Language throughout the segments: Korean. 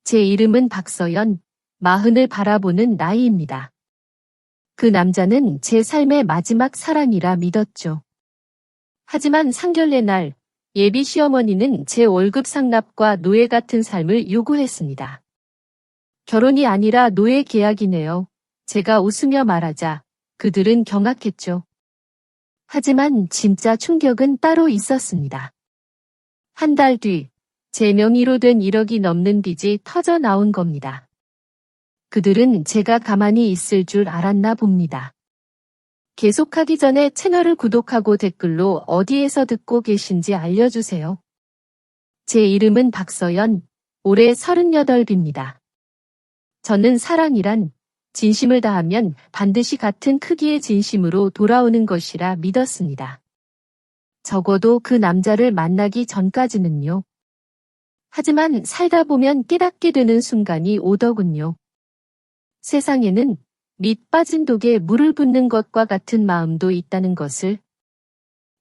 제 이름은 박서연, 40을 바라보는 나이입니다. 그 남자는 제 삶의 마지막 사랑이라 믿었죠. 하지만 상견례 날 예비 시어머니는 제 월급 상납과 노예 같은 삶을 요구했습니다. 결혼이 아니라 노예 계약이네요. 제가 웃으며 말하자 그들은 경악했죠. 하지만 진짜 충격은 따로 있었습니다. 한 달 뒤, 제 명의로 된 1억이 넘는 빚이 터져 나온 겁니다. 그들은 제가 가만히 있을 줄 알았나 봅니다. 계속하기 전에 채널을 구독하고 댓글로 어디에서 듣고 계신지 알려주세요. 제 이름은 박서연, 올해 38입니다. 저는 사랑이란 진심을 다하면 반드시 같은 크기의 진심으로 돌아오는 것이라 믿었습니다. 적어도 그 남자를 만나기 전까지는요. 하지만 살다 보면 깨닫게 되는 순간이 오더군요. 세상에는 밑 빠진 독에 물을 붓는 것과 같은 마음도 있다는 것을.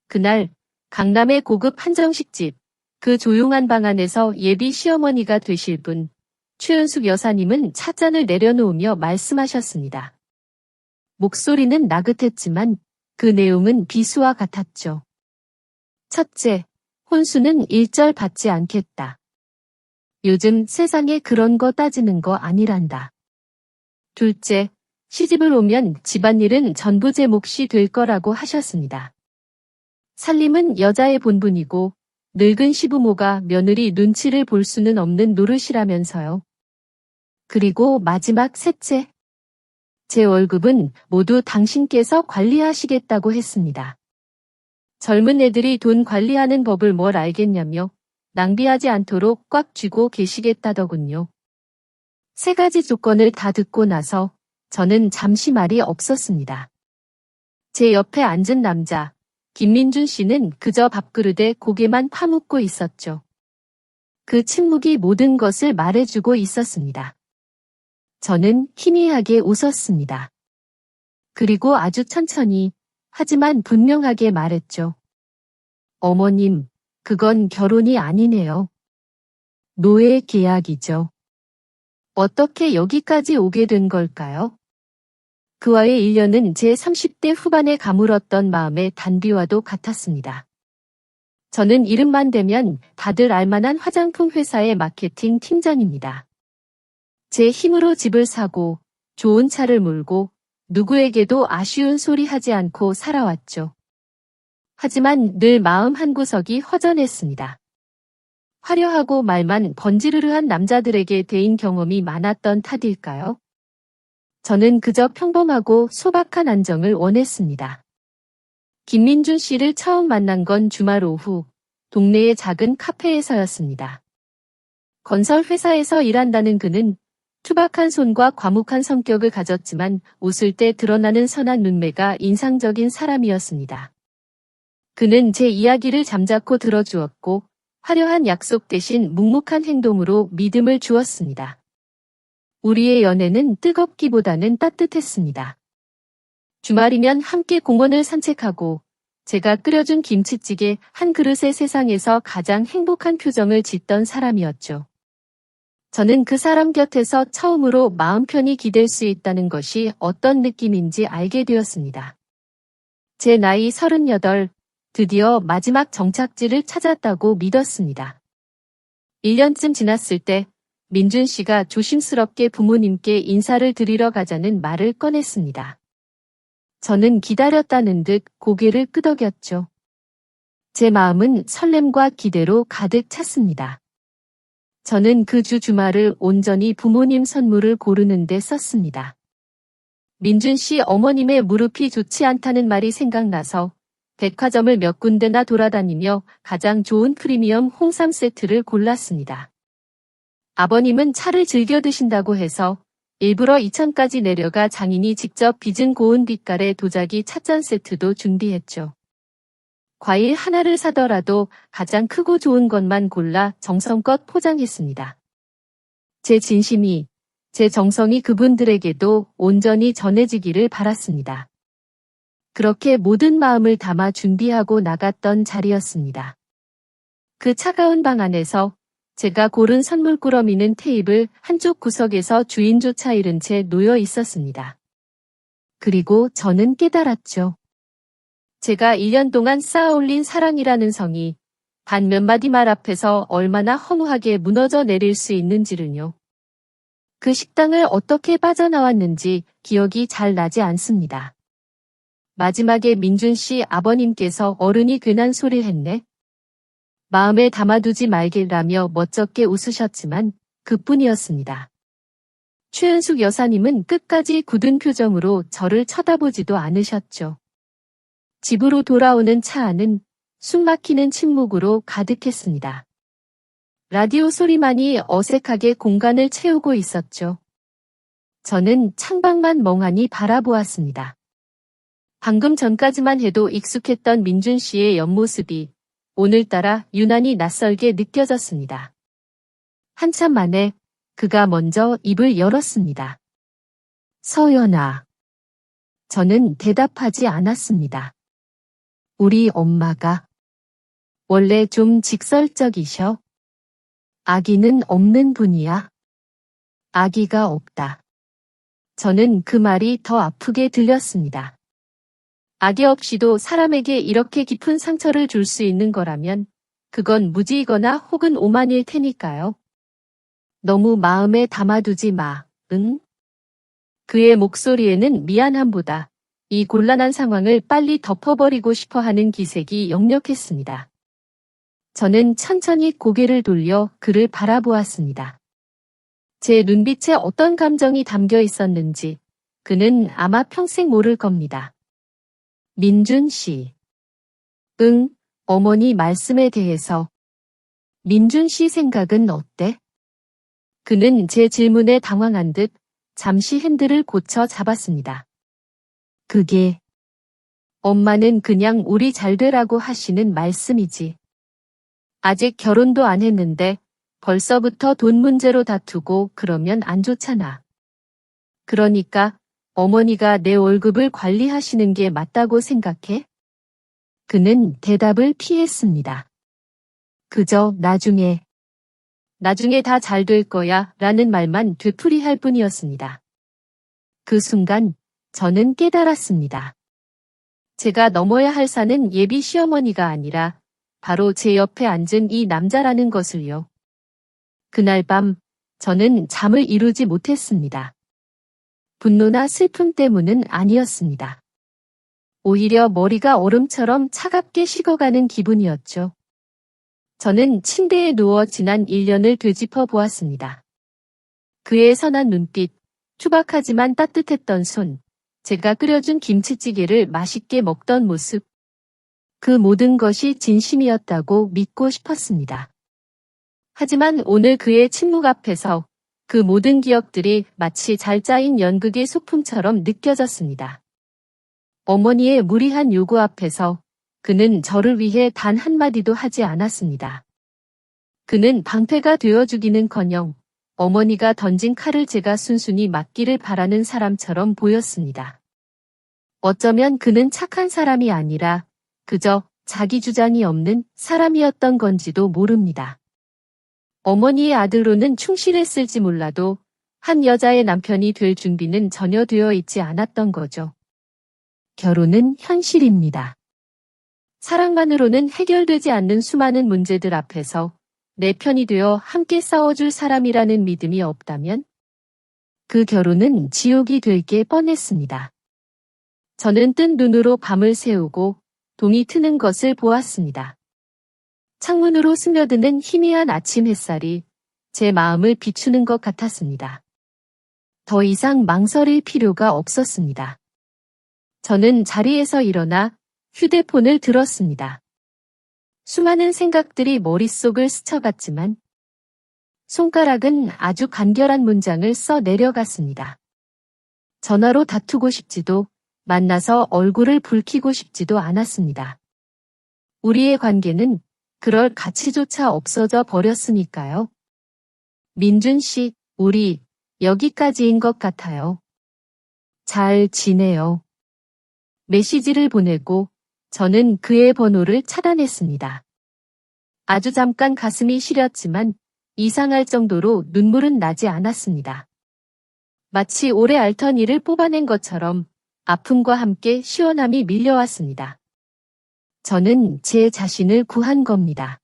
그날 강남의 고급 한정식집, 그 조용한 방 안에서 예비 시어머니가 되실 분, 최은숙 여사님은 찻잔을 내려놓으며 말씀하셨습니다. 목소리는 나긋했지만 그 내용은 비수와 같았죠. 첫째, 혼수는 일절 받지 않겠다. 요즘 세상에 그런 거 따지는 거 아니란다. 둘째, 시집을 오면 집안일은 전부 제 몫이 될 거라고 하셨습니다. 살림은 여자의 본분이고 늙은 시부모가 며느리 눈치를 볼 수는 없는 노릇이라면서요. 그리고 마지막 셋째. 제 월급은 모두 당신께서 관리하시겠다고 했습니다. 젊은 애들이 돈 관리하는 법을 뭘 알겠냐며 낭비하지 않도록 꽉 쥐고 계시겠다더군요. 세 가지 조건을 다 듣고 나서 저는 잠시 말이 없었습니다. 제 옆에 앉은 남자, 김민준 씨는 그저 밥그릇에 고개만 파묻고 있었죠. 그 침묵이 모든 것을 말해주고 있었습니다. 저는 희미하게 웃었습니다. 그리고 아주 천천히, 하지만 분명하게 말했죠. 어머님, 그건 결혼이 아니네요. 노예 계약이죠. 어떻게 여기까지 오게 된 걸까요? 그와의 일년은 제 30대 후반에 가물었던 마음의 단비와도 같았습니다. 저는 이름만 대면 다들 알만한 화장품 회사의 마케팅 팀장입니다. 제 힘으로 집을 사고 좋은 차를 몰고 누구에게도 아쉬운 소리 하지 않고 살아왔죠. 하지만 늘 마음 한구석이 허전했습니다. 화려하고 말만 번지르르한 남자들에게 대인 경험이 많았던 탓일까요? 저는 그저 평범하고 소박한 안정을 원했습니다. 김민준 씨를 처음 만난 건 주말 오후, 동네의 작은 카페에서였습니다. 건설 회사에서 일한다는 그는 투박한 손과 과묵한 성격을 가졌지만 웃을 때 드러나는 선한 눈매가 인상적인 사람이었습니다. 그는 제 이야기를 잠자코 들어주었고 화려한 약속 대신 묵묵한 행동으로 믿음을 주었습니다. 우리의 연애는 뜨겁기보다는 따뜻했습니다. 주말이면 함께 공원을 산책하고 제가 끓여준 김치찌개 한 그릇에 세상에서 가장 행복한 표정을 짓던 사람이었죠. 저는 그 사람 곁에서 처음으로 마음 편히 기댈 수 있다는 것이 어떤 느낌인지 알게 되었습니다. 제 나이 38, 드디어 마지막 정착지를 찾았다고 믿었습니다. 1년쯤 지났을 때 민준 씨가 조심스럽게 부모님께 인사를 드리러 가자는 말을 꺼냈습니다. 저는 기다렸다는 듯 고개를 끄덕였죠. 제 마음은 설렘과 기대로 가득 찼습니다. 저는 그 주말을 온전히 부모님 선물을 고르는 데 썼습니다. 민준 씨 어머님의 무릎이 좋지 않다는 말이 생각나서 백화점을 몇 군데나 돌아다니며 가장 좋은 프리미엄 홍삼 세트를 골랐습니다. 아버님은 차를 즐겨 드신다고 해서 일부러 이천까지 내려가 장인이 직접 빚은 고운 빛깔의 도자기 찻잔 세트도 준비했죠. 과일 하나를 사더라도 가장 크고 좋은 것만 골라 정성껏 포장했습니다. 제 진심이, 제 정성이 그분들에게도 온전히 전해지기를 바랐습니다. 그렇게 모든 마음을 담아 준비하고 나갔던 자리였습니다. 그 차가운 방 안에서 제가 고른 선물꾸러미는 테이블 한쪽 구석에서 주인조차 잃은 채 놓여 있었습니다. 그리고 저는 깨달았죠. 제가 1년 동안 쌓아올린 사랑이라는 성이 단 몇 마디 말 앞에서 얼마나 허무하게 무너져 내릴 수 있는지를요. 그 식당을 어떻게 빠져나왔는지 기억이 잘 나지 않습니다. 마지막에 민준 씨 아버님께서 어른이 괜한 소리를 했네. 마음에 담아두지 말게라며 멋쩍게 웃으셨지만 그뿐이었습니다. 최은숙 여사님은 끝까지 굳은 표정으로 저를 쳐다보지도 않으셨죠. 집으로 돌아오는 차 안은 숨막히는 침묵으로 가득했습니다. 라디오 소리만이 어색하게 공간을 채우고 있었죠. 저는 창밖만 멍하니 바라보았습니다. 방금 전까지만 해도 익숙했던 민준 씨의 옆모습이 오늘따라 유난히 낯설게 느껴졌습니다. 한참 만에 그가 먼저 입을 열었습니다. 서연아. 저는 대답하지 않았습니다. 우리 엄마가 원래 좀 직설적이셔. 아기는 없는 분이야. 아기가 없다. 저는 그 말이 더 아프게 들렸습니다. 아기 없이도 사람에게 이렇게 깊은 상처를 줄 수 있는 거라면 그건 무지이거나 혹은 오만일 테니까요. 너무 마음에 담아두지 마, 응? 그의 목소리에는 미안함보다 이 곤란한 상황을 빨리 덮어버리고 싶어 하는 기색이 역력했습니다. 저는 천천히 고개를 돌려 그를 바라보았습니다. 제 눈빛에 어떤 감정이 담겨 있었는지 그는 아마 평생 모를 겁니다. 민준 씨. 응, 어머니 말씀에 대해서. 민준 씨 생각은 어때? 그는 제 질문에 당황한 듯 잠시 핸들을 고쳐 잡았습니다. 그게 엄마는 그냥 우리 잘 되라고 하시는 말씀이지. 아직 결혼도 안 했는데 벌써부터 돈 문제로 다투고 그러면 안 좋잖아. 그러니까 어머니가 내 월급을 관리하시는 게 맞다고 생각해? 그는 대답을 피했습니다. 그저 나중에 다 잘 될 거야 라는 말만 되풀이할 뿐이었습니다. 그 순간 저는 깨달았습니다. 제가 넘어야 할 산은 예비 시어머니가 아니라 바로 제 옆에 앉은 이 남자라는 것을요. 그날 밤 저는 잠을 이루지 못했습니다. 분노나 슬픔 때문은 아니었습니다. 오히려 머리가 얼음처럼 차갑게 식어가는 기분이었죠. 저는 침대에 누워 지난 1년을 되짚어 보았습니다. 그의 선한 눈빛, 투박하지만 따뜻했던 손, 제가 끓여준 김치찌개를 맛있게 먹던 모습. 그 모든 것이 진심이었다고 믿고 싶었습니다. 하지만 오늘 그의 침묵 앞에서 그 모든 기억들이 마치 잘 짜인 연극의 소품처럼 느껴졌습니다. 어머니의 무리한 요구 앞에서 그는 저를 위해 단 한마디도 하지 않았습니다. 그는 방패가 되어주기는커녕 어머니가 던진 칼을 제가 순순히 맞기를 바라는 사람처럼 보였습니다. 어쩌면 그는 착한 사람이 아니라 그저 자기 주장이 없는 사람이었던 건지도 모릅니다. 어머니의 아들로는 충실했을지 몰라도 한 여자의 남편이 될 준비는 전혀 되어 있지 않았던 거죠. 결혼은 현실입니다. 사랑만으로는 해결되지 않는 수많은 문제들 앞에서 내 편이 되어 함께 싸워줄 사람이라는 믿음이 없다면 그 결혼은 지옥이 될 게 뻔했습니다. 저는 뜬 눈으로 밤을 새우고 동이 트는 것을 보았습니다. 창문으로 스며드는 희미한 아침 햇살이 제 마음을 비추는 것 같았습니다. 더 이상 망설일 필요가 없었습니다. 저는 자리에서 일어나 휴대폰을 들었습니다. 수많은 생각들이 머릿속을 스쳐갔지만 손가락은 아주 간결한 문장을 써 내려갔습니다. 전화로 다투고 싶지도 만나서 얼굴을 붉히고 싶지도 않았습니다. 우리의 관계는 그럴 가치조차 없어져 버렸으니까요. 민준 씨, 우리 여기까지인 것 같아요. 잘 지내요. 메시지를 보내고 저는 그의 번호를 차단했습니다. 아주 잠깐 가슴이 시렸지만 이상할 정도로 눈물은 나지 않았습니다. 마치 오래 앓던 이를 뽑아낸 것처럼 아픔과 함께 시원함이 밀려왔습니다. 저는 제 자신을 구한 겁니다.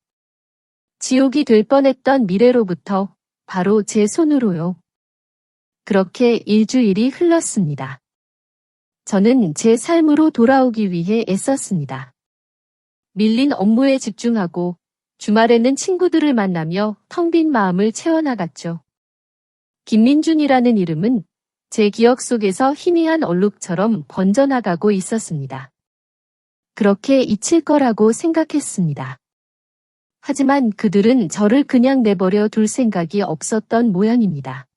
지옥이 될 뻔했던 미래로부터 바로 제 손으로요. 그렇게 일주일이 흘렀습니다. 저는 제 삶으로 돌아오기 위해 애썼습니다. 밀린 업무에 집중하고 주말에는 친구들을 만나며 텅 빈 마음을 채워나갔죠. 김민준이라는 이름은 제 기억 속에서 희미한 얼룩처럼 번져나가고 있었습니다. 그렇게 잊힐 거라고 생각했습니다. 하지만 그들은 저를 그냥 내버려 둘 생각이 없었던 모양입니다.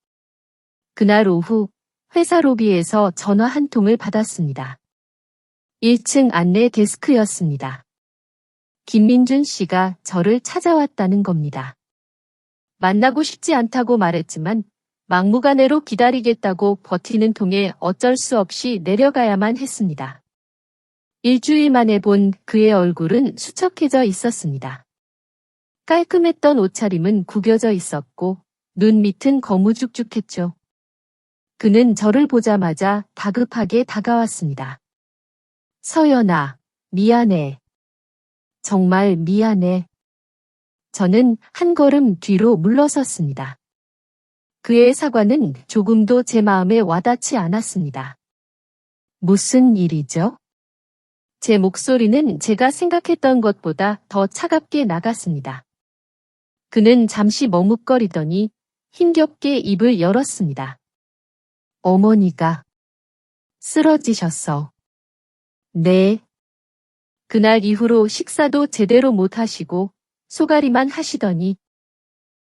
그날 오후 회사 로비에서 전화 한 통을 받았습니다. 1층 안내 데스크였습니다. 김민준 씨가 저를 찾아왔다는 겁니다. 만나고 싶지 않다고 말했지만 막무가내로 기다리겠다고 버티는 통에 어쩔 수 없이 내려가야만 했습니다. 일주일 만에 본 그의 얼굴은 수척해져 있었습니다. 깔끔했던 옷차림은 구겨져 있었고 눈 밑은 거무죽죽했죠. 그는 저를 보자마자 다급하게 다가왔습니다. 서연아, 미안해. 정말 미안해. 저는 한 걸음 뒤로 물러섰습니다. 그의 사과는 조금도 제 마음에 와닿지 않았습니다. 무슨 일이죠? 제 목소리는 제가 생각했던 것보다 더 차갑게 나갔습니다. 그는 잠시 머뭇거리더니 힘겹게 입을 열었습니다. 어머니가 쓰러지셨어. 네. 그날 이후로 식사도 제대로 못 하시고 소가리만 하시더니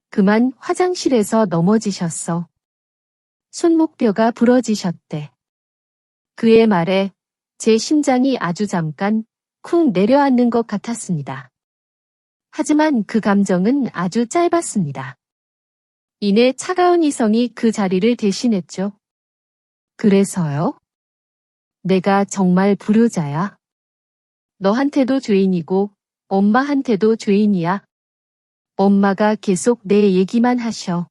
그만 화장실에서 넘어지셨어. 손목뼈가 부러지셨대. 그의 말에 제 심장이 아주 잠깐 쿵 내려앉는 것 같았습니다. 하지만 그 감정은 아주 짧았습니다. 이내 차가운 이성이 그 자리를 대신했죠. 그래서요? 내가 정말 불효자야. 너한테도 죄인이고 엄마한테도 죄인이야. 엄마가 계속 내 얘기만 하셔.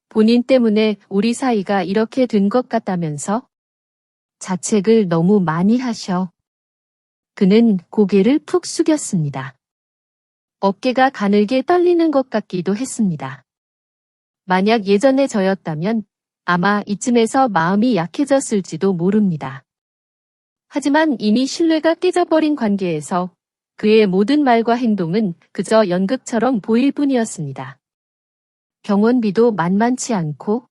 본인 때문에 우리 사이가 이렇게 된 것 같다면서? 자책을 너무 많이 하셔. 그는 고개를 푹 숙였습니다. 어깨가 가늘게 떨리는 것 같기도 했습니다. 만약 예전의 저였다면 아마 이쯤에서 마음이 약해졌을지도 모릅니다. 하지만 이미 신뢰가 깨져버린 관계에서 그의 모든 말과 행동은 그저 연극처럼 보일 뿐이었습니다. 병원비도 만만치 않고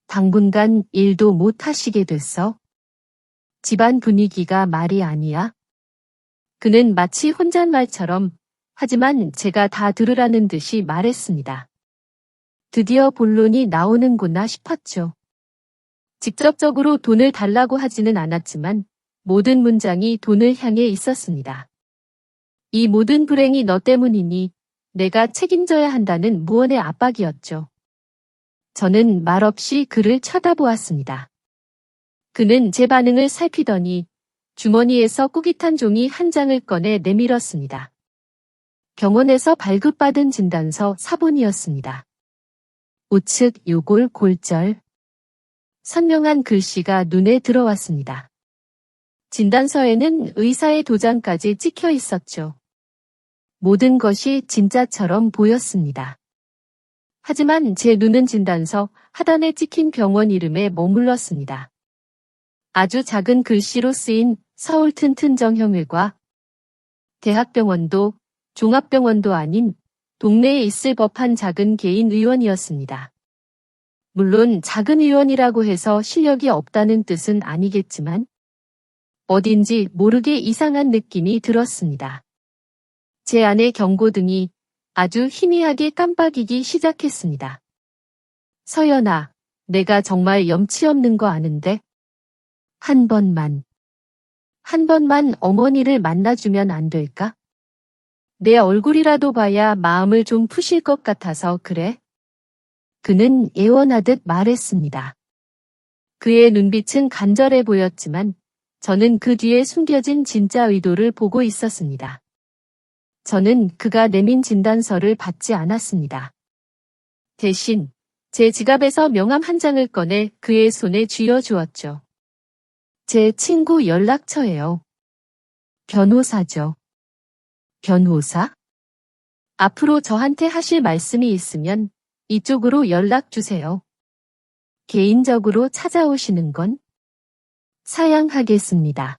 당분간 일도 못 하시게 됐어. 집안 분위기가 말이 아니야. 그는 마치 혼잣말처럼 하지만 제가 다 들으라는 듯이 말했습니다. 드디어 본론이 나오는구나 싶었죠. 직접적으로 돈을 달라고 하지는 않았지만 모든 문장이 돈을 향해 있었습니다. 이 모든 불행이 너 때문이니 내가 책임져야 한다는 무언의 압박이었죠. 저는 말없이 그를 쳐다보았습니다. 그는 제 반응을 살피더니 주머니에서 꾸깃한 종이 한 장을 꺼내 내밀었습니다. 병원에서 발급받은 진단서 사본이었습니다. 우측 요골 골절. 선명한 글씨가 눈에 들어왔습니다. 진단서에는 의사의 도장까지 찍혀 있었죠. 모든 것이 진짜처럼 보였습니다. 하지만 제 눈은 진단서 하단에 찍힌 병원 이름에 머물렀습니다. 아주 작은 글씨로 쓰인 서울 튼튼정형외과. 대학병원도 종합병원도 아닌 동네에 있을 법한 작은 개인 의원이었습니다. 물론 작은 의원이라고 해서 실력이 없다는 뜻은 아니겠지만 어딘지 모르게 이상한 느낌이 들었습니다. 제 안의 경고등이 아주 희미하게 깜빡이기 시작했습니다. 서연아, 내가 정말 염치 없는 거 아는데? 한 번만 어머니를 만나주면 안 될까? 내 얼굴이라도 봐야 마음을 좀 푸실 것 같아서 그래. 그는 애원하듯 말했습니다. 그의 눈빛은 간절해 보였지만 저는 그 뒤에 숨겨진 진짜 의도를 보고 있었습니다. 저는 그가 내민 진단서를 받지 않았습니다. 대신 제 지갑에서 명함 한 장을 꺼내 그의 손에 쥐어주었죠. 제 친구 연락처예요. 변호사죠. 변호사? 앞으로 저한테 하실 말씀이 있으면 이쪽으로 연락 주세요. 개인적으로 찾아오시는 건 사양하겠습니다.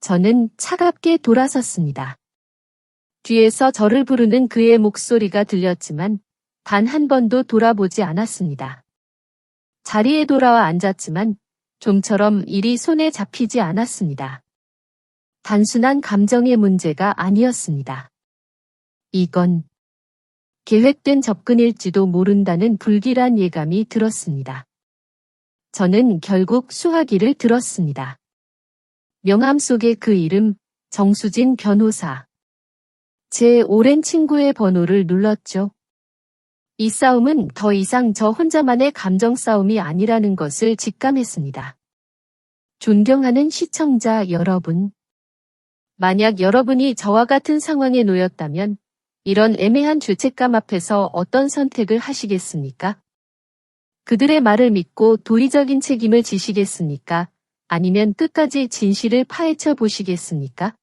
저는 차갑게 돌아섰습니다. 뒤에서 저를 부르는 그의 목소리가 들렸지만 단 한 번도 돌아보지 않았습니다. 자리에 돌아와 앉았지만 좀처럼 일이 손에 잡히지 않았습니다. 단순한 감정의 문제가 아니었습니다. 이건 계획된 접근일지도 모른다는 불길한 예감이 들었습니다. 저는 결국 수화기를 들었습니다. 명함 속의 그 이름, 정수진 변호사. 제 오랜 친구의 번호를 눌렀죠. 이 싸움은 더 이상 저 혼자만의 감정 싸움이 아니라는 것을 직감했습니다. 존경하는 시청자 여러분. 만약 여러분이 저와 같은 상황에 놓였다면 이런 애매한 죄책감 앞에서 어떤 선택을 하시겠습니까? 그들의 말을 믿고 도의적인 책임을 지시겠습니까? 아니면 끝까지 진실을 파헤쳐 보시겠습니까?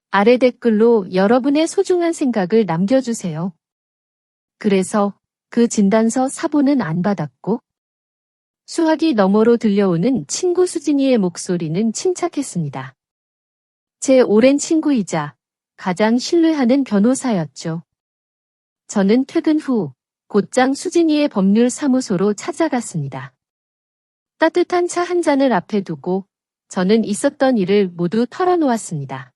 아래 댓글로 여러분의 소중한 생각을 남겨주세요. 그래서 그 진단서 사본은 안 받았고 수화기 너머로 들려오는 친구 수진이의 목소리는 침착했습니다. 제 오랜 친구이자 가장 신뢰하는 변호사였죠. 저는 퇴근 후 곧장 수진이의 법률사무소로 찾아갔습니다. 따뜻한 차 한 잔을 앞에 두고 저는 있었던 일을 모두 털어놓았습니다.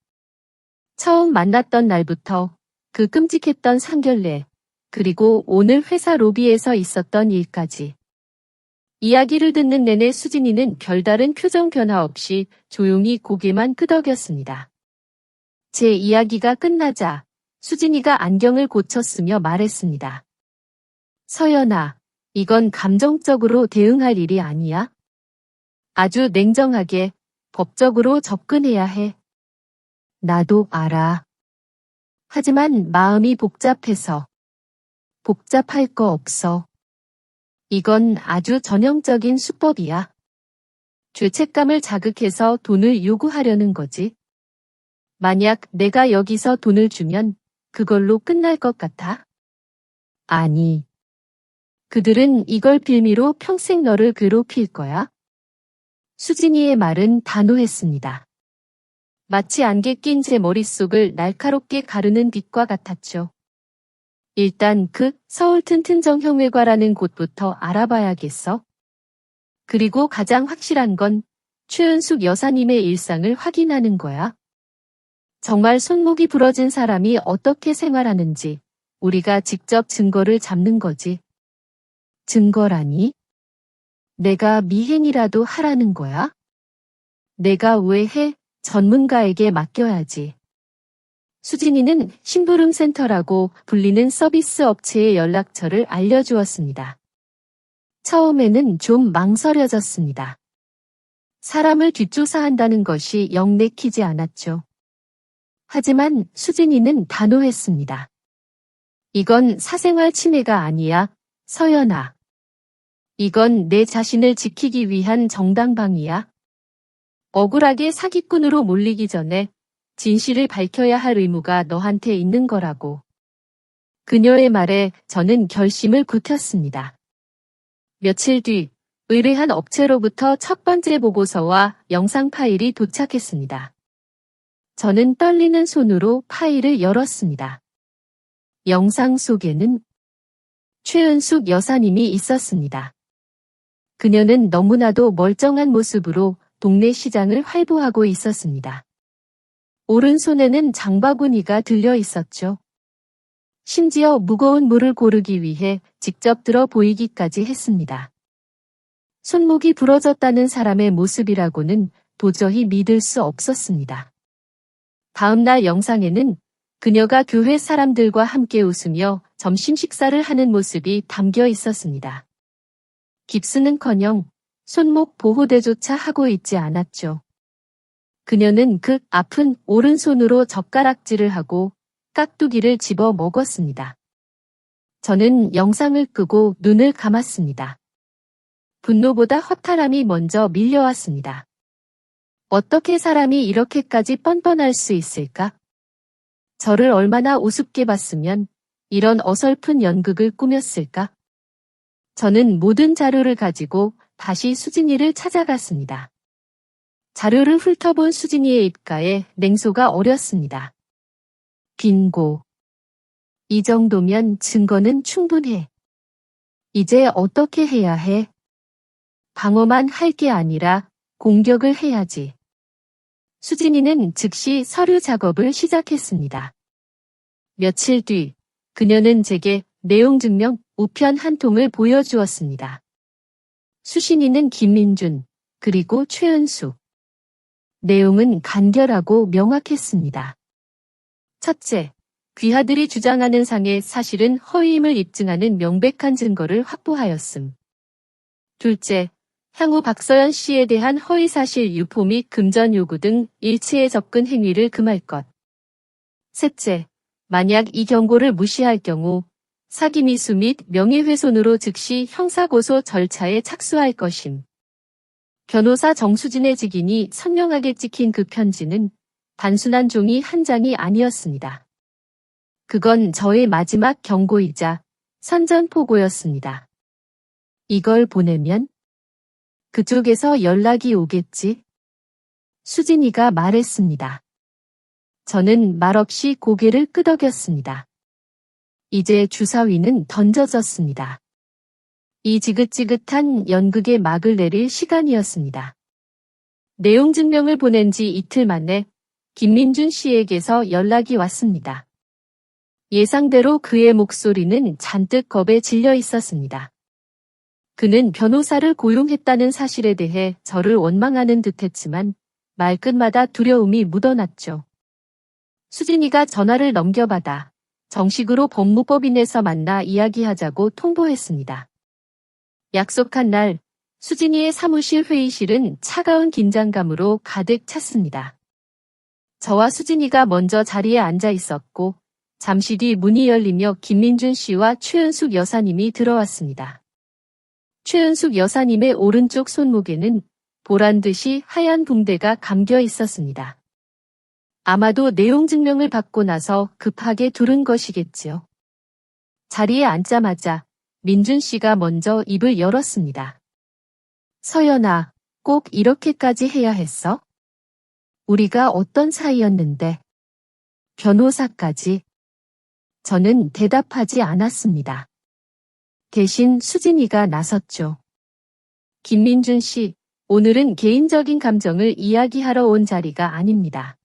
처음 만났던 날부터 그 끔찍했던 상견례, 그리고 오늘 회사 로비에서 있었던 일까지. 이야기를 듣는 내내 수진이는 별다른 표정 변화 없이 조용히 고개만 끄덕였습니다. 제 이야기가 끝나자 수진이가 안경을 고쳤으며 말했습니다. 서연아, 이건 감정적으로 대응할 일이 아니야. 아주 냉정하게 법적으로 접근해야 해. 나도 알아. 하지만 마음이 복잡해서. 복잡할 거 없어. 이건 아주 전형적인 수법이야. 죄책감을 자극해서 돈을 요구하려는 거지. 만약 내가 여기서 돈을 주면 그걸로 끝날 것 같아? 아니. 그들은 이걸 빌미로 평생 너를 괴롭힐 거야. 수진이의 말은 단호했습니다. 마치 안개 낀 제 머릿속을 날카롭게 가르는 빛과 같았죠. 일단 그 서울 튼튼정형외과라는 곳부터 알아봐야겠어. 그리고 가장 확실한 건 최은숙 여사님의 일상을 확인하는 거야. 정말 손목이 부러진 사람이 어떻게 생활하는지 우리가 직접 증거를 잡는 거지. 증거라니? 내가 미행이라도 하라는 거야? 내가 왜 해? 전문가에게 맡겨야지. 수진이는 심부름센터라고 불리는 서비스 업체의 연락처를 알려주었습니다. 처음에는 좀 망설여졌습니다. 사람을 뒷조사한다는 것이 영 내키지 않았죠. 하지만 수진이는 단호했습니다. 이건 사생활 침해가 아니야, 서연아. 이건 내 자신을 지키기 위한 정당방위야. 억울하게 사기꾼으로 몰리기 전에 진실을 밝혀야 할 의무가 너한테 있는 거라고. 그녀의 말에 저는 결심을 굳혔습니다. 며칠 뒤 의뢰한 업체로부터 첫 번째 보고서와 영상 파일이 도착했습니다. 저는 떨리는 손으로 파일을 열었습니다. 영상 속에는 최은숙 여사님이 있었습니다. 그녀는 너무나도 멀쩡한 모습으로 동네 시장을 활보하고 있었습니다. 오른손에는 장바구니가 들려 있었죠. 심지어 무거운 물을 고르기 위해 직접 들어 보이기까지 했습니다. 손목이 부러졌다는 사람의 모습이라고는 도저히 믿을 수 없었습니다. 다음 날 영상에는 그녀가 교회 사람들과 함께 웃으며 점심 식사를 하는 모습이 담겨 있었습니다. 깁스는커녕 손목 보호대조차 하고 있지 않았죠. 그녀는 그 아픈 오른손으로 젓가락질을 하고 깍두기를 집어 먹었습니다. 저는 영상을 끄고 눈을 감았습니다. 분노보다 허탈함이 먼저 밀려왔습니다. 어떻게 사람이 이렇게까지 뻔뻔할 수 있을까? 저를 얼마나 우습게 봤으면 이런 어설픈 연극을 꾸몄을까? 저는 모든 자료를 가지고 다시 수진이를 찾아갔습니다. 자료를 훑어본 수진이의 입가에 냉소가 어렸습니다. 빙고. 이 정도면 증거는 충분해. 이제 어떻게 해야 해? 방어만 할 게 아니라 공격을 해야지. 수진이는 즉시 서류 작업을 시작했습니다. 며칠 뒤 그녀는 제게 내용 증명 우편 한 통을 보여주었습니다. 수신인은 김민준, 그리고 최은숙. 내용은 간결하고 명확했습니다. 첫째, 귀하들이 주장하는 상의 사실은 허위임을 입증하는 명백한 증거를 확보하였음. 둘째, 향후 박서연 씨에 대한 허위사실 유포 및 금전 요구 등 일체의 접근 행위를 금할 것. 셋째, 만약 이 경고를 무시할 경우 사기미수 및 명예훼손으로 즉시 형사고소 절차에 착수할 것임. 변호사 정수진의 직인이 선명하게 찍힌 그 편지는 단순한 종이 한 장이 아니었습니다. 그건 저의 마지막 경고이자 선전포고였습니다. 이걸 보내면 그쪽에서 연락이 오겠지? 수진이가 말했습니다. 저는 말없이 고개를 끄덕였습니다. 이제 주사위는 던져졌습니다. 이 지긋지긋한 연극의 막을 내릴 시간이었습니다. 내용 증명을 보낸 지 이틀 만에 김민준 씨에게서 연락이 왔습니다. 예상대로 그의 목소리는 잔뜩 겁에 질려 있었습니다. 그는 변호사를 고용했다는 사실에 대해 저를 원망하는 듯했지만 말끝마다 두려움이 묻어났죠. 수진이가 전화를 넘겨받아 정식으로 법무법인에서 만나 이야기하자고 통보했습니다. 약속한 날 수진이의 사무실 회의실은 차가운 긴장감으로 가득 찼습니다. 저와 수진이가 먼저 자리에 앉아 있었고 잠시 뒤 문이 열리며 김민준 씨와 최은숙 여사님이 들어왔습니다. 최은숙 여사님의 오른쪽 손목에는 보란듯이 하얀 붕대가 감겨 있었습니다. 아마도 내용 증명을 받고 나서 급하게 두른 것이겠지요. 자리에 앉자마자 민준 씨가 먼저 입을 열었습니다. 서연아, 꼭 이렇게까지 해야 했어? 우리가 어떤 사이였는데. 변호사까지. 저는 대답하지 않았습니다. 대신 수진이가 나섰죠. 김민준 씨, 오늘은 개인적인 감정을 이야기하러 온 자리가 아닙니다.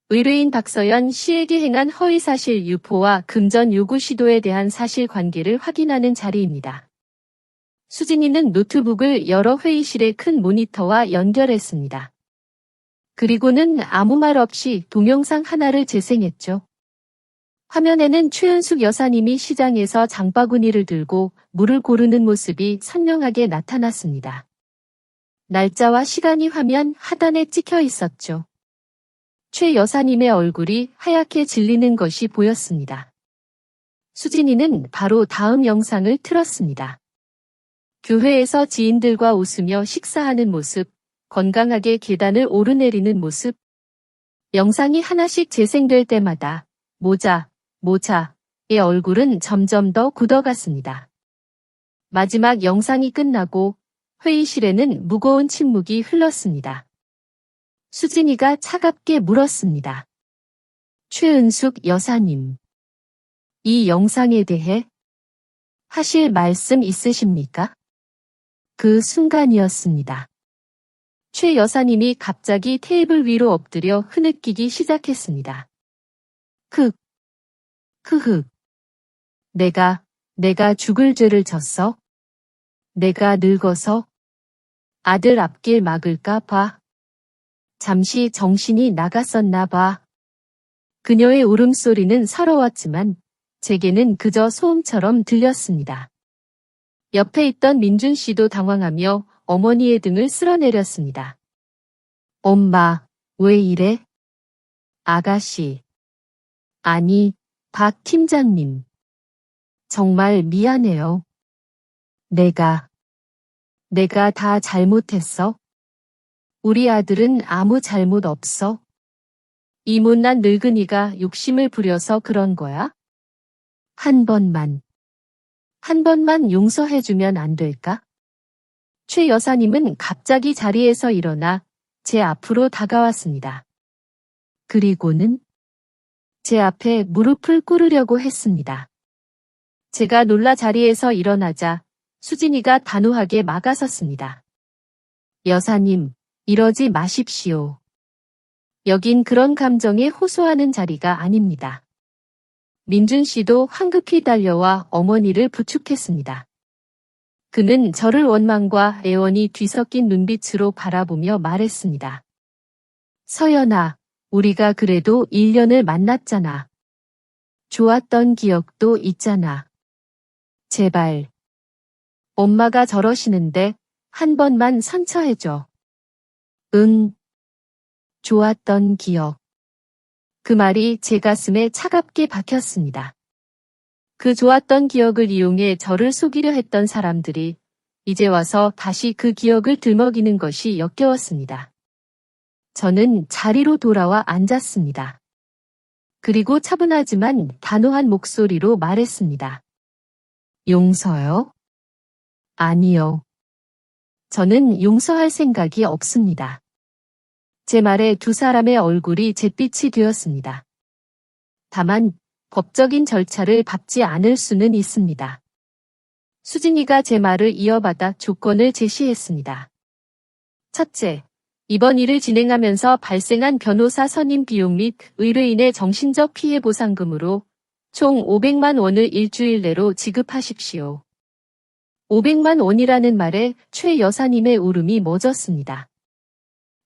의뢰인 박서연 씨에게 행한 허위사실 유포와 금전 요구 시도에 대한 사실관계를 확인하는 자리입니다. 수진이는 노트북을 열어 회의실의 큰 모니터와 연결했습니다. 그리고는 아무 말 없이 동영상 하나를 재생했죠. 화면에는 최은숙 여사님이 시장에서 장바구니를 들고 물을 고르는 모습이 선명하게 나타났습니다. 날짜와 시간이 화면 하단에 찍혀 있었죠. 최 여사님의 얼굴이 하얗게 질리는 것이 보였습니다. 수진이는 바로 다음 영상을 틀었습니다. 교회에서 지인들과 웃으며 식사하는 모습, 건강하게 계단을 오르내리는 모습. 영상이 하나씩 재생될 때마다 모자의 얼굴은 점점 더 굳어갔습니다. 마지막 영상이 끝나고 회의실에는 무거운 침묵이 흘렀습니다. 수진이가 차갑게 물었습니다. 최은숙 여사님, 이 영상에 대해 하실 말씀 있으십니까? 그 순간이었습니다. 최 여사님이 갑자기 테이블 위로 엎드려 흐느끼기 시작했습니다. 크흑. 내가 죽을 죄를 졌어? 내가 늙어서 아들 앞길 막을까 봐. 잠시 정신이 나갔었나 봐. 그녀의 울음소리는 서러웠지만 제게는 그저 소음처럼 들렸습니다. 옆에 있던 민준 씨도 당황하며 어머니의 등을 쓸어내렸습니다. 엄마, 왜 이래? 아가씨. 아니, 박 팀장님. 정말 미안해요. 내가 다 잘못했어. 우리 아들은 아무 잘못 없어. 이 못난 늙은이가 욕심을 부려서 그런 거야? 한 번만 용서해주면 안 될까? 최 여사님은 갑자기 자리에서 일어나 제 앞으로 다가왔습니다. 그리고는 제 앞에 무릎을 꿇으려고 했습니다. 제가 놀라 자리에서 일어나자 수진이가 단호하게 막아섰습니다. 여사님, 이러지 마십시오. 여긴 그런 감정에 호소하는 자리가 아닙니다. 민준 씨도 황급히 달려와 어머니를 부축했습니다. 그는 저를 원망과 애원이 뒤섞인 눈빛으로 바라보며 말했습니다. 서연아, 우리가 그래도 1년을 만났잖아. 좋았던 기억도 있잖아. 제발. 엄마가 저러시는데 한 번만 선처해줘. 응. 좋았던 기억. 그 말이 제 가슴에 차갑게 박혔습니다. 그 좋았던 기억을 이용해 저를 속이려 했던 사람들이 이제 와서 다시 그 기억을 들먹이는 것이 역겨웠습니다. 저는 자리로 돌아와 앉았습니다. 그리고 차분하지만 단호한 목소리로 말했습니다. 용서요? 아니요. 저는 용서할 생각이 없습니다. 제 말에 두 사람의 얼굴이 잿빛이 되었습니다. 다만 법적인 절차를 밟지 않을 수는 있습니다. 수진이가 제 말을 이어받아 조건을 제시했습니다. 첫째, 이번 일을 진행하면서 발생한 변호사 선임 비용 및 의뢰인의 정신적 피해 보상금으로 총 500만 원을 일주일 내로 지급하십시오. 500만 원이라는 말에 최 여사님의 울음이 멎었습니다.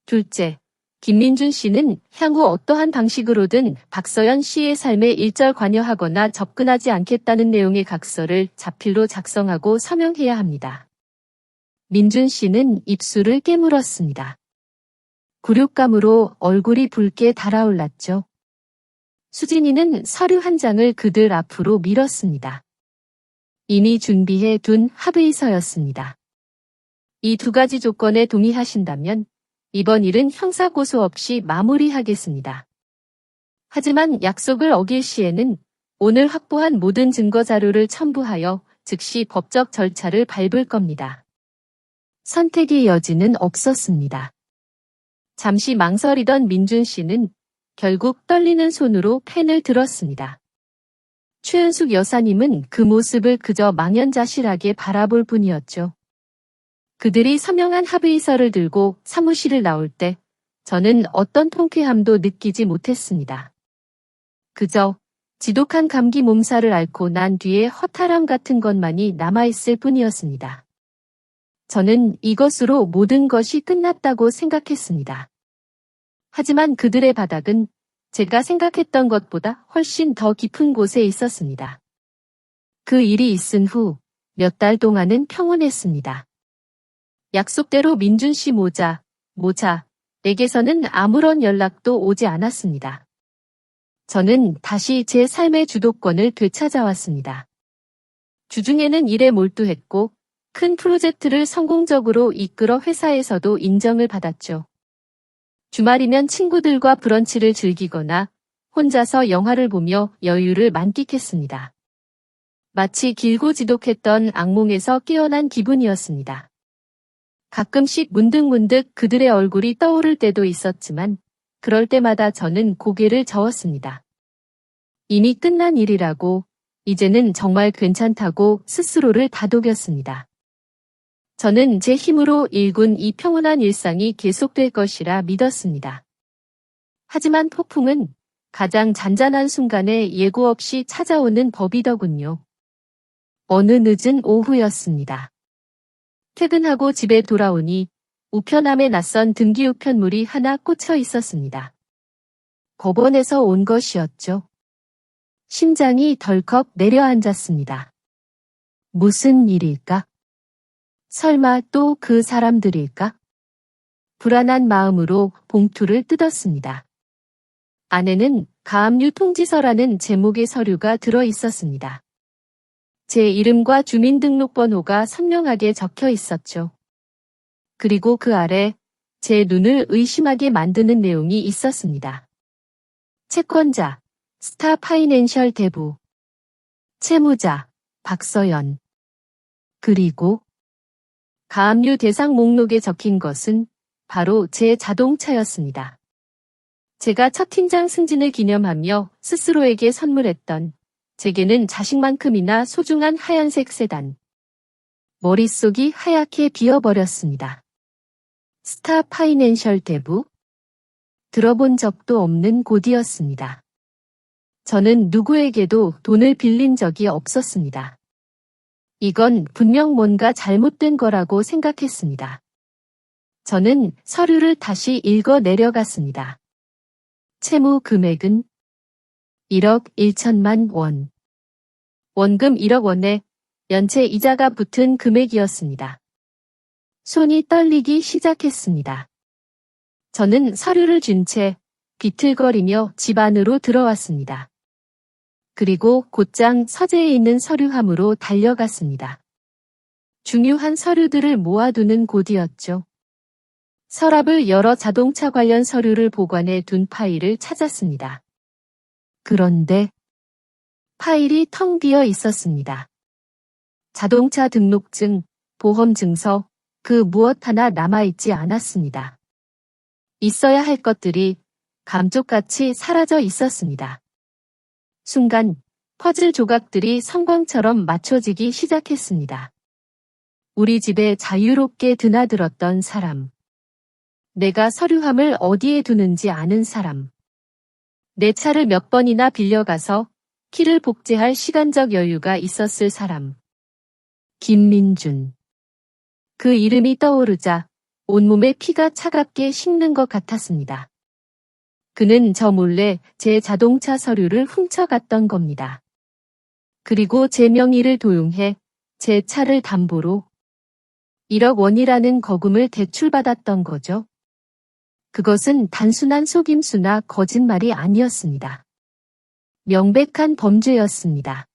둘째, 김민준 씨는 향후 어떠한 방식으로든 박서연 씨의 삶에 일절 관여하거나 접근하지 않겠다는 내용의 각서를 자필로 작성하고 서명해야 합니다. 민준 씨는 입술을 깨물었습니다. 굴욕감으로 얼굴이 붉게 달아올랐죠. 수진이는 서류 한 장을 그들 앞으로 밀었습니다. 이미 준비해 둔 합의서였습니다. 이 두 가지 조건에 동의하신다면 이번 일은 형사고소 없이 마무리하겠습니다. 하지만 약속을 어길 시에는 오늘 확보한 모든 증거 자료를 첨부하여 즉시 법적 절차를 밟을 겁니다. 선택의 여지는 없었습니다. 잠시 망설이던 민준 씨는 결국 떨리는 손으로 펜을 들었습니다. 최은숙 여사님은 그 모습을 그저 망연자실하게 바라볼 뿐이었죠. 그들이 서명한 합의서를 들고 사무실을 나올 때 저는 어떤 통쾌함도 느끼지 못했습니다. 그저 지독한 감기 몸살을 앓고 난 뒤에 허탈함 같은 것만이 남아있을 뿐이었습니다. 저는 이것으로 모든 것이 끝났다고 생각했습니다. 하지만 그들의 바닥은 제가 생각했던 것보다 훨씬 더 깊은 곳에 있었습니다. 그 일이 있은 후 몇 달 동안은 평온했습니다. 약속대로 민준 씨 모자에게서는 아무런 연락도 오지 않았습니다. 저는 다시 제 삶의 주도권을 되찾아왔습니다. 주중에는 일에 몰두했고 큰 프로젝트를 성공적으로 이끌어 회사에서도 인정을 받았죠. 주말이면 친구들과 브런치를 즐기거나 혼자서 영화를 보며 여유를 만끽했습니다. 마치 길고 지독했던 악몽에서 깨어난 기분이었습니다. 가끔씩 문득문득 그들의 얼굴이 떠오를 때도 있었지만 그럴 때마다 저는 고개를 저었습니다. 이미 끝난 일이라고 이제는 정말 괜찮다고 스스로를 다독였습니다. 저는 제 힘으로 일군 이 평온한 일상이 계속될 것이라 믿었습니다. 하지만 폭풍은 가장 잔잔한 순간에 예고 없이 찾아오는 법이더군요. 어느 늦은 오후였습니다. 퇴근하고 집에 돌아오니 우편함에 낯선 등기 우편물이 하나 꽂혀 있었습니다. 법원에서 온 것이었죠. 심장이 덜컥 내려앉았습니다. 무슨 일일까? 설마 또 그 사람들일까? 불안한 마음으로 봉투를 뜯었습니다. 안에는 가압류 통지서라는 제목의 서류가 들어 있었습니다. 제 이름과 주민등록번호가 선명하게 적혀 있었죠. 그리고 그 아래 제 눈을 의심하게 만드는 내용이 있었습니다. 채권자, 스타파이낸셜 대부. 채무자, 박서연. 그리고 가압류 대상 목록에 적힌 것은 바로 제 자동차였습니다. 제가 첫 팀장 승진을 기념하며 스스로에게 선물했던 제게는 자식만큼이나 소중한 하얀색 세단. 머릿속이 하얗게 비어버렸습니다. 스타파이낸셜 대부? 들어본 적도 없는 곳이었습니다. 저는 누구에게도 돈을 빌린 적이 없었습니다. 이건 분명 뭔가 잘못된 거라고 생각했습니다. 저는 서류를 다시 읽어 내려갔습니다. 채무 금액은 1억 1천만 원. 원금 1억 원에 연체 이자가 붙은 금액이었습니다. 손이 떨리기 시작했습니다. 저는 서류를 쥔 채 비틀거리며 집 안으로 들어왔습니다. 그리고 곧장 서재에 있는 서류함으로 달려갔습니다. 중요한 서류들을 모아두는 곳이었죠. 서랍을 열어 자동차 관련 서류를 보관해 둔 파일을 찾았습니다. 그런데 파일이 텅 비어 있었습니다. 자동차 등록증, 보험증서, 그 무엇 하나 남아있지 않았습니다. 있어야 할 것들이 감쪽같이 사라져 있었습니다. 순간 퍼즐 조각들이 성광처럼 맞춰지기 시작했습니다. 우리 집에 자유롭게 드나들었던 사람. 내가 서류함을 어디에 두는지 아는 사람. 내 차를 몇 번이나 빌려가서 키를 복제할 시간적 여유가 있었을 사람. 김민준. 그 이름이 떠오르자 온몸에 피가 차갑게 식는 것 같았습니다. 그는 저 몰래 제 자동차 서류를 훔쳐갔던 겁니다. 그리고 제 명의를 도용해 제 차를 담보로 1억 원이라는 거금을 대출받았던 거죠. 그것은 단순한 속임수나 거짓말이 아니었습니다. 명백한 범죄였습니다.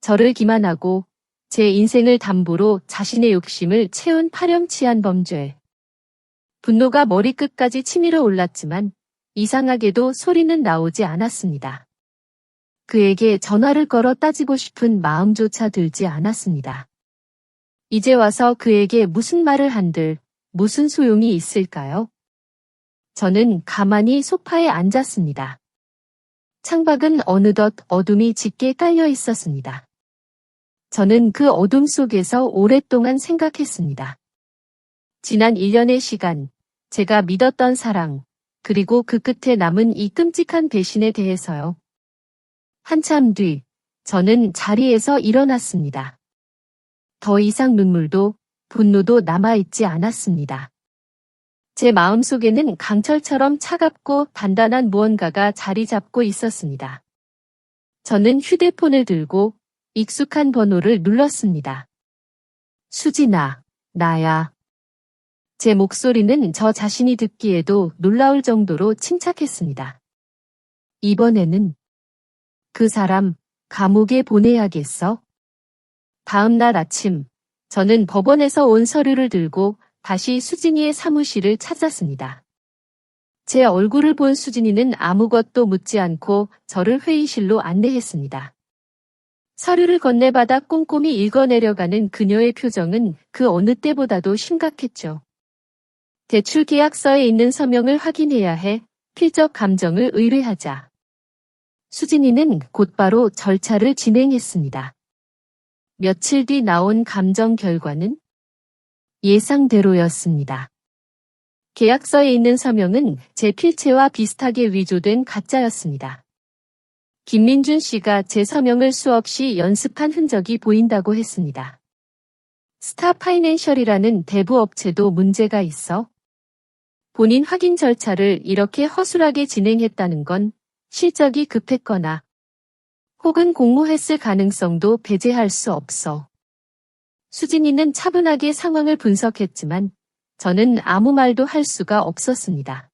저를 기만하고 제 인생을 담보로 자신의 욕심을 채운 파렴치한 범죄. 분노가 머리끝까지 치밀어 올랐지만 이상하게도 소리는 나오지 않았습니다. 그에게 전화를 걸어 따지고 싶은 마음조차 들지 않았습니다. 이제 와서 그에게 무슨 말을 한들 무슨 소용이 있을까요? 저는 가만히 소파에 앉았습니다. 창밖은 어느덧 어둠이 짙게 깔려 있었습니다. 저는 그 어둠 속에서 오랫동안 생각했습니다. 지난 1년의 시간, 제가 믿었던 사랑, 그리고 그 끝에 남은 이 끔찍한 배신에 대해서요. 한참 뒤, 저는 자리에서 일어났습니다. 더 이상 눈물도 분노도 남아있지 않았습니다. 제 마음속에는 강철처럼 차갑고 단단한 무언가가 자리 잡고 있었습니다. 저는 휴대폰을 들고 익숙한 번호를 눌렀습니다. 수진아, 나야. 제 목소리는 저 자신이 듣기에도 놀라울 정도로 침착했습니다. 이번에는 그 사람 감옥에 보내야겠어? 다음 날 아침, 저는 법원에서 온 서류를 들고 다시 수진이의 사무실을 찾았습니다. 제 얼굴을 본 수진이는 아무것도 묻지 않고 저를 회의실로 안내했습니다. 서류를 건네받아 꼼꼼히 읽어내려가는 그녀의 표정은 그 어느 때보다도 심각했죠. 대출 계약서에 있는 서명을 확인해야 해 필적 감정을 의뢰하자. 수진이는 곧바로 절차를 진행했습니다. 며칠 뒤 나온 감정 결과는 예상대로였습니다. 계약서에 있는 서명은 제 필체와 비슷하게 위조된 가짜였습니다. 김민준 씨가 제 서명을 수없이 연습한 흔적이 보인다고 했습니다. 스타파이낸셜이라는 대부업체도 문제가 있어 본인 확인 절차를 이렇게 허술하게 진행했다는 건 실적이 급했거나 혹은 공모했을 가능성도 배제할 수 없어. 수진이는 차분하게 상황을 분석했지만 저는 아무 말도 할 수가 없었습니다.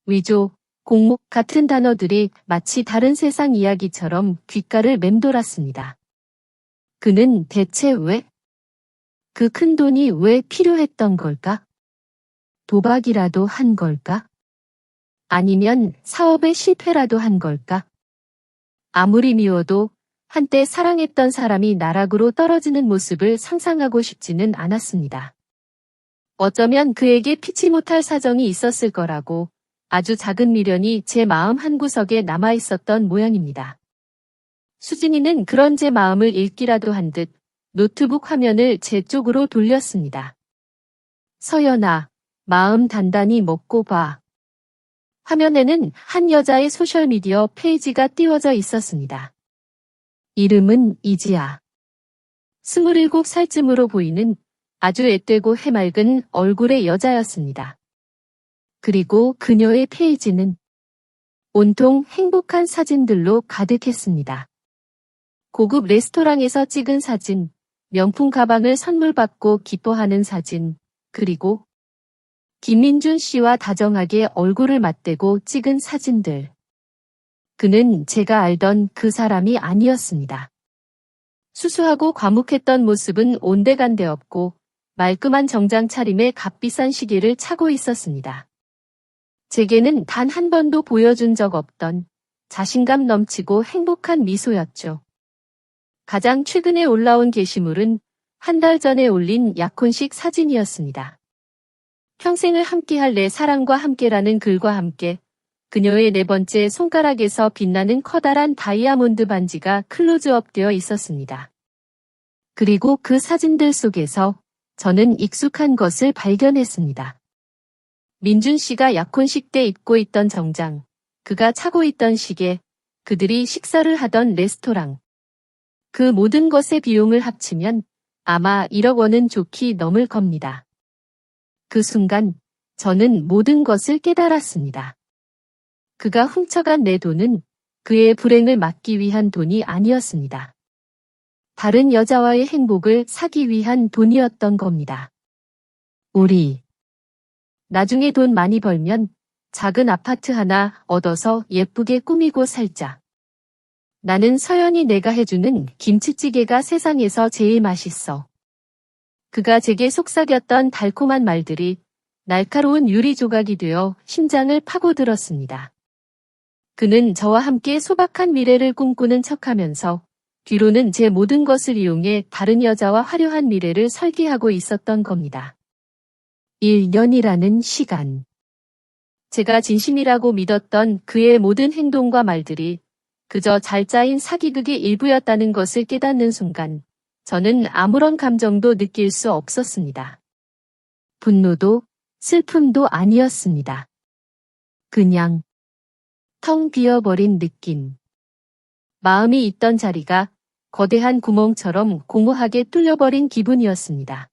위조, 공모 같은 단어들이 마치 다른 세상 이야기처럼 귓가를 맴돌았습니다. 그는 대체 왜? 그 큰 돈이 왜 필요했던 걸까? 도박이라도 한 걸까? 아니면 사업에 실패라도 한 걸까? 아무리 미워도 한때 사랑했던 사람이 나락으로 떨어지는 모습을 상상하고 싶지는 않았습니다. 어쩌면 그에게 피치 못할 사정이 있었을 거라고 아주 작은 미련이 제 마음 한구석에 남아있었던 모양입니다. 수진이는 그런 제 마음을 읽기라도 한 듯 노트북 화면을 제 쪽으로 돌렸습니다. 서연아, 마음 단단히 먹고 봐. 화면에는 한 여자의 소셜미디어 페이지가 띄워져 있었습니다. 이름은 이지아. 27살쯤으로 보이는 아주 앳되고 해맑은 얼굴의 여자였습니다. 그리고 그녀의 페이지는 온통 행복한 사진들로 가득했습니다. 고급 레스토랑에서 찍은 사진, 명품 가방을 선물 받고 기뻐하는 사진, 그리고 김민준 씨와 다정하게 얼굴을 맞대고 찍은 사진들. 그는 제가 알던 그 사람이 아니었습니다. 수수하고 과묵했던 모습은 온데간데 없고 말끔한 정장 차림에 값비싼 시계를 차고 있었습니다. 제게는 단 한 번도 보여준 적 없던 자신감 넘치고 행복한 미소였죠. 가장 최근에 올라온 게시물은 한 달 전에 올린 약혼식 사진이었습니다. 평생을 함께할 내 사랑과 함께라는 글과 함께 그녀의 네 번째 손가락에서 빛나는 커다란 다이아몬드 반지가 클로즈업 되어 있었습니다. 그리고 그 사진들 속에서 저는 익숙한 것을 발견했습니다. 민준 씨가 약혼식 때 입고 있던 정장, 그가 차고 있던 시계, 그들이 식사를 하던 레스토랑. 그 모든 것의 비용을 합치면 아마 1억 원은 좋게 넘을 겁니다. 그 순간 저는 모든 것을 깨달았습니다. 그가 훔쳐간 내 돈은 그의 불행을 막기 위한 돈이 아니었습니다. 다른 여자와의 행복을 사기 위한 돈이었던 겁니다. 우리 나중에 돈 많이 벌면 작은 아파트 하나 얻어서 예쁘게 꾸미고 살자. 나는 서연이 내가 해주는 김치찌개가 세상에서 제일 맛있어. 그가 제게 속삭였던 달콤한 말들이 날카로운 유리 조각이 되어 심장을 파고들었습니다. 그는 저와 함께 소박한 미래를 꿈꾸는 척하면서 뒤로는 제 모든 것을 이용해 다른 여자와 화려한 미래를 설계하고 있었던 겁니다. 1년이라는 시간. 제가 진심이라고 믿었던 그의 모든 행동과 말들이 그저 잘 짜인 사기극의 일부였다는 것을 깨닫는 순간 저는 아무런 감정도 느낄 수 없었습니다. 분노도 슬픔도 아니었습니다. 그냥 텅 비어버린 느낌. 마음이 있던 자리가 거대한 구멍처럼 공허하게 뚫려버린 기분이었습니다.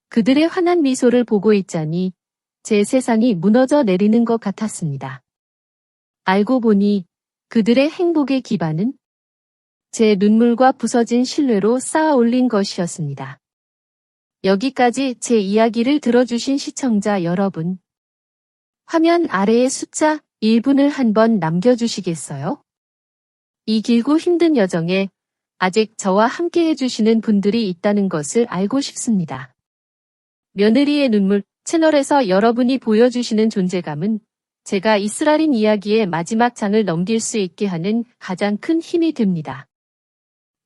그들의 환한 미소를 보고 있자니 제 세상이 무너져 내리는 것 같았습니다. 알고 보니 그들의 행복의 기반은 제 눈물과 부서진 신뢰로 쌓아 올린 것이었습니다. 여기까지 제 이야기를 들어주신 시청자 여러분. 화면 아래에 숫자 1분을 한번 남겨주시겠어요? 이 길고 힘든 여정에 아직 저와 함께 해주시는 분들이 있다는 것을 알고 싶습니다. 며느리의 눈물 채널에서 여러분이 보여주시는 존재감은 제가 이스라린 이야기의 마지막 장을 넘길 수 있게 하는 가장 큰 힘이 됩니다.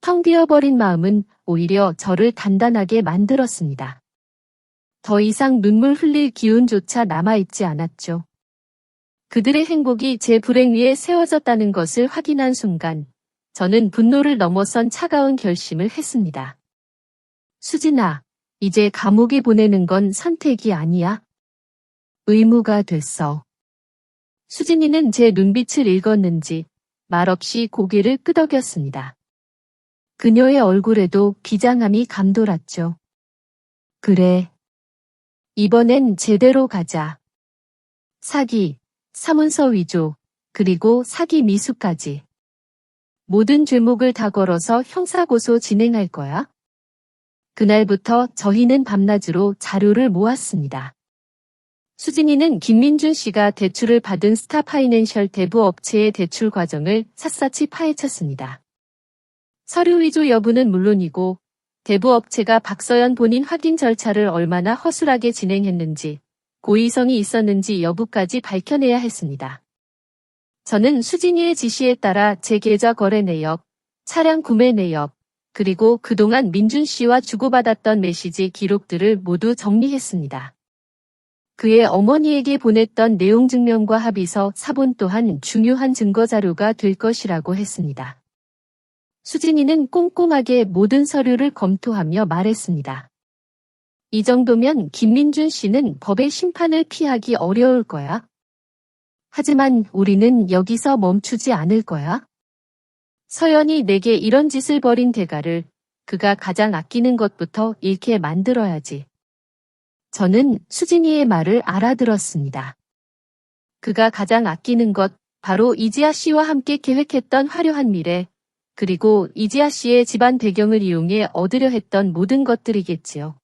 텅 비어버린 마음은 오히려 저를 단단하게 만들었습니다. 더 이상 눈물 흘릴 기운조차 남아있지 않았죠. 그들의 행복이 제 불행 위에 세워졌다는 것을 확인한 순간 저는 분노를 넘어선 차가운 결심을 했습니다. 수진아, 이제 감옥에 보내는 건 선택이 아니야. 의무가 됐어. 수진이는 제 눈빛을 읽었는지 말없이 고개를 끄덕였습니다. 그녀의 얼굴에도 비장함이 감돌았죠. 그래. 이번엔 제대로 가자. 사기, 사문서 위조, 그리고 사기 미수까지. 모든 죄목을 다 걸어서 형사고소 진행할 거야. 그날부터 저희는 밤낮으로 자료를 모았습니다. 수진이는 김민준 씨가 대출을 받은 스타파이낸셜 대부 업체의 대출 과정을 샅샅이 파헤쳤습니다. 서류 위조 여부는 물론이고 대부업체가 박서연 본인 확인 절차를 얼마나 허술하게 진행했는지, 고의성이 있었는지 여부까지 밝혀내야 했습니다. 저는 수진이의 지시에 따라 제 계좌 거래 내역, 차량 구매 내역, 그리고 그동안 민준 씨와 주고받았던 메시지 기록들을 모두 정리했습니다. 그의 어머니에게 보냈던 내용 증명과 합의서 사본 또한 중요한 증거 자료가 될 것이라고 했습니다. 수진이는 꼼꼼하게 모든 서류를 검토하며 말했습니다. 이 정도면 김민준 씨는 법의 심판을 피하기 어려울 거야. 하지만 우리는 여기서 멈추지 않을 거야. 서연이 내게 이런 짓을 벌인 대가를 그가 가장 아끼는 것부터 잃게 만들어야지. 저는 수진이의 말을 알아들었습니다. 그가 가장 아끼는 것, 바로 이지아 씨와 함께 계획했던 화려한 미래, 그리고 이지아 씨의 집안 배경을 이용해 얻으려 했던 모든 것들이겠지요.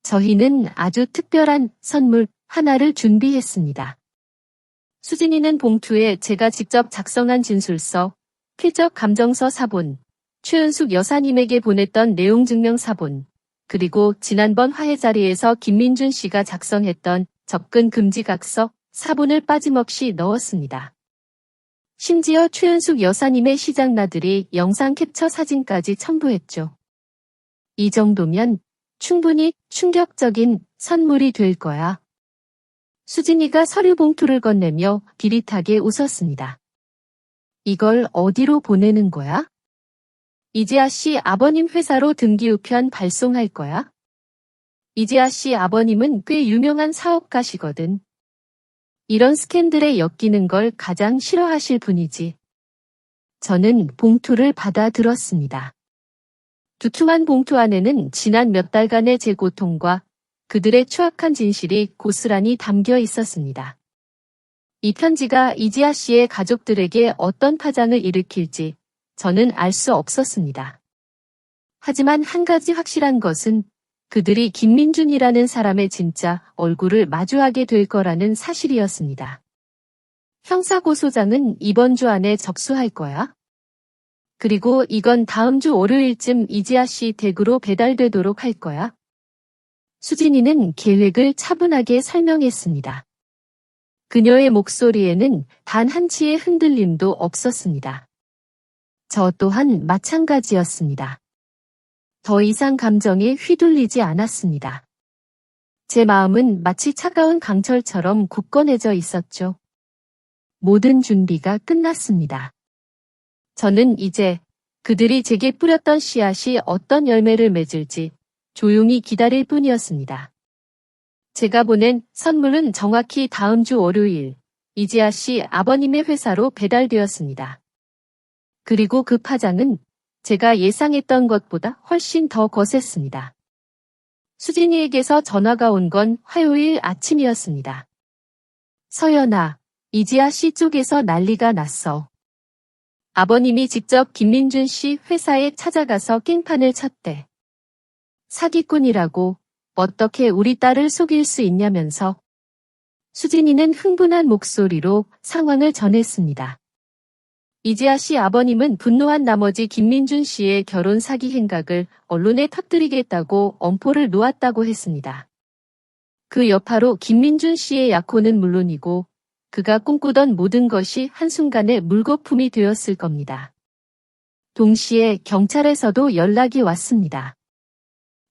저희는 아주 특별한 선물 하나를 준비했습니다. 수진이는 봉투에 제가 직접 작성한 진술서, 필적 감정서 사본, 최은숙 여사님에게 보냈던 내용 증명 사본, 그리고 지난번 화해 자리에서 김민준 씨가 작성했던 접근 금지 각서 사본을 빠짐없이 넣었습니다. 심지어 최은숙 여사님의 시장나들이 영상 캡처 사진까지 첨부했죠. 이 정도면 충분히 충격적인 선물이 될 거야. 수진이가 서류 봉투를 건네며 비릿하게 웃었습니다. 이걸 어디로 보내는 거야? 이지아 씨 아버님 회사로 등기 우편 발송할 거야? 이지아 씨 아버님은 꽤 유명한 사업가시거든. 이런 스캔들에 엮이는 걸 가장 싫어하실 분이지. 저는 봉투를 받아들었습니다. 두툼한 봉투 안에는 지난 몇 달간의 제 고통과 그들의 추악한 진실이 고스란히 담겨 있었습니다. 이 편지가 이지아 씨의 가족들에게 어떤 파장을 일으킬지 저는 알 수 없었습니다. 하지만 한 가지 확실한 것은 그들이 김민준이라는 사람의 진짜 얼굴을 마주하게 될 거라는 사실이었습니다. 형사고소장은 이번 주 안에 접수할 거야? 그리고 이건 다음 주 월요일쯤 이지아 씨 댁으로 배달되도록 할 거야? 수진이는 계획을 차분하게 설명했습니다. 그녀의 목소리에는 단 한치의 흔들림도 없었습니다. 저 또한 마찬가지였습니다. 더 이상 감정에 휘둘리지 않았습니다. 제 마음은 마치 차가운 강철처럼 굳건해져 있었죠. 모든 준비가 끝났습니다. 저는 이제 그들이 제게 뿌렸던 씨앗이 어떤 열매를 맺을지 조용히 기다릴 뿐이었습니다. 제가 보낸 선물은 정확히 다음 주 월요일 이지아 씨 아버님의 회사로 배달되었습니다. 그리고 그 파장은 제가 예상했던 것보다 훨씬 더 거셌습니다. 수진이에게서 전화가 온 건 화요일 아침이었습니다. 서연아, 이지아 씨 쪽에서 난리가 났어. 아버님이 직접 김민준 씨 회사에 찾아가서 깽판을 쳤대. 사기꾼이라고 어떻게 우리 딸을 속일 수 있냐면서. 수진이는 흥분한 목소리로 상황을 전했습니다. 이지아 씨 아버님은 분노한 나머지 김민준 씨의 결혼 사기 행각을 언론에 터뜨리겠다고 엄포를 놓았다고 했습니다. 그 여파로 김민준 씨의 약혼은 물론이고 그가 꿈꾸던 모든 것이 한순간에 물거품이 되었을 겁니다. 동시에 경찰에서도 연락이 왔습니다.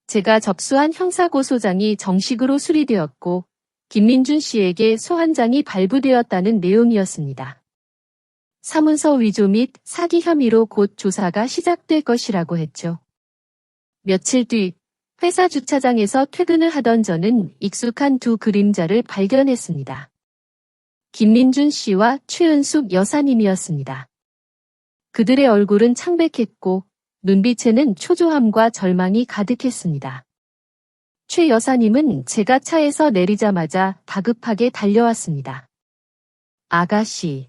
제가 접수한 형사고소장이 정식으로 수리되었고 김민준 씨에게 소환장이 발부되었다는 내용이었습니다. 사문서 위조 및 사기 혐의로 곧 조사가 시작될 것이라고 했죠. 며칠 뒤 회사 주차장에서 퇴근을 하던 저는 익숙한 두 그림자를 발견했습니다. 김민준 씨와 최은숙 여사님이었습니다. 그들의 얼굴은 창백했고 눈빛에는 초조함과 절망이 가득했습니다. 최 여사님은 제가 차에서 내리자마자 다급하게 달려왔습니다. 아가씨.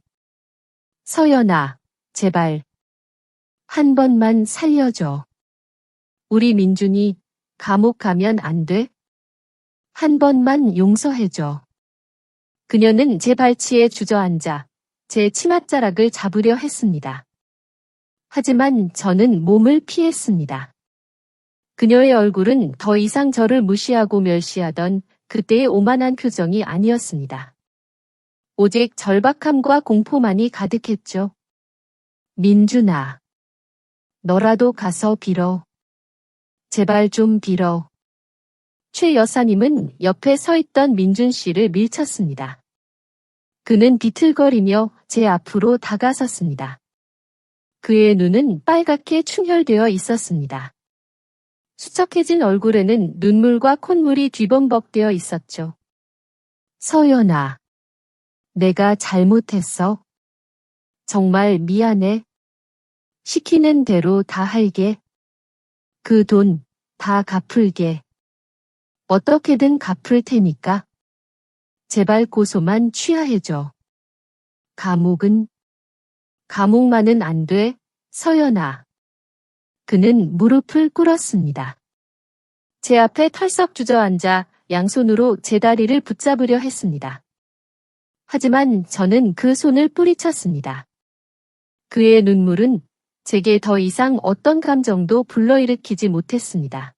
서연아, 제발. 한 번만 살려줘. 우리 민준이 감옥 가면 안 돼? 한 번만 용서해줘. 그녀는 제 발치에 주저앉아 제 치맛자락을 잡으려 했습니다. 하지만 저는 몸을 피했습니다. 그녀의 얼굴은 더 이상 저를 무시하고 멸시하던 그때의 오만한 표정이 아니었습니다. 오직 절박함과 공포만이 가득했죠. 민준아, 너라도 가서 빌어. 제발 좀 빌어. 최 여사님은 옆에 서 있던 민준 씨를 밀쳤습니다. 그는 비틀거리며 제 앞으로 다가섰습니다. 그의 눈은 빨갛게 충혈되어 있었습니다. 수척해진 얼굴에는 눈물과 콧물이 뒤범벅되어 있었죠. 서연아, 내가 잘못했어. 정말 미안해. 시키는 대로 다 할게. 그 돈 다 갚을게. 어떻게든 갚을 테니까. 제발 고소만 취하해줘. 감옥만은 안 돼, 서연아. 그는 무릎을 꿇었습니다. 제 앞에 털썩 주저앉아 양손으로 제 다리를 붙잡으려 했습니다. 하지만 저는 그 손을 뿌리쳤습니다. 그의 눈물은 제게 더 이상 어떤 감정도 불러일으키지 못했습니다.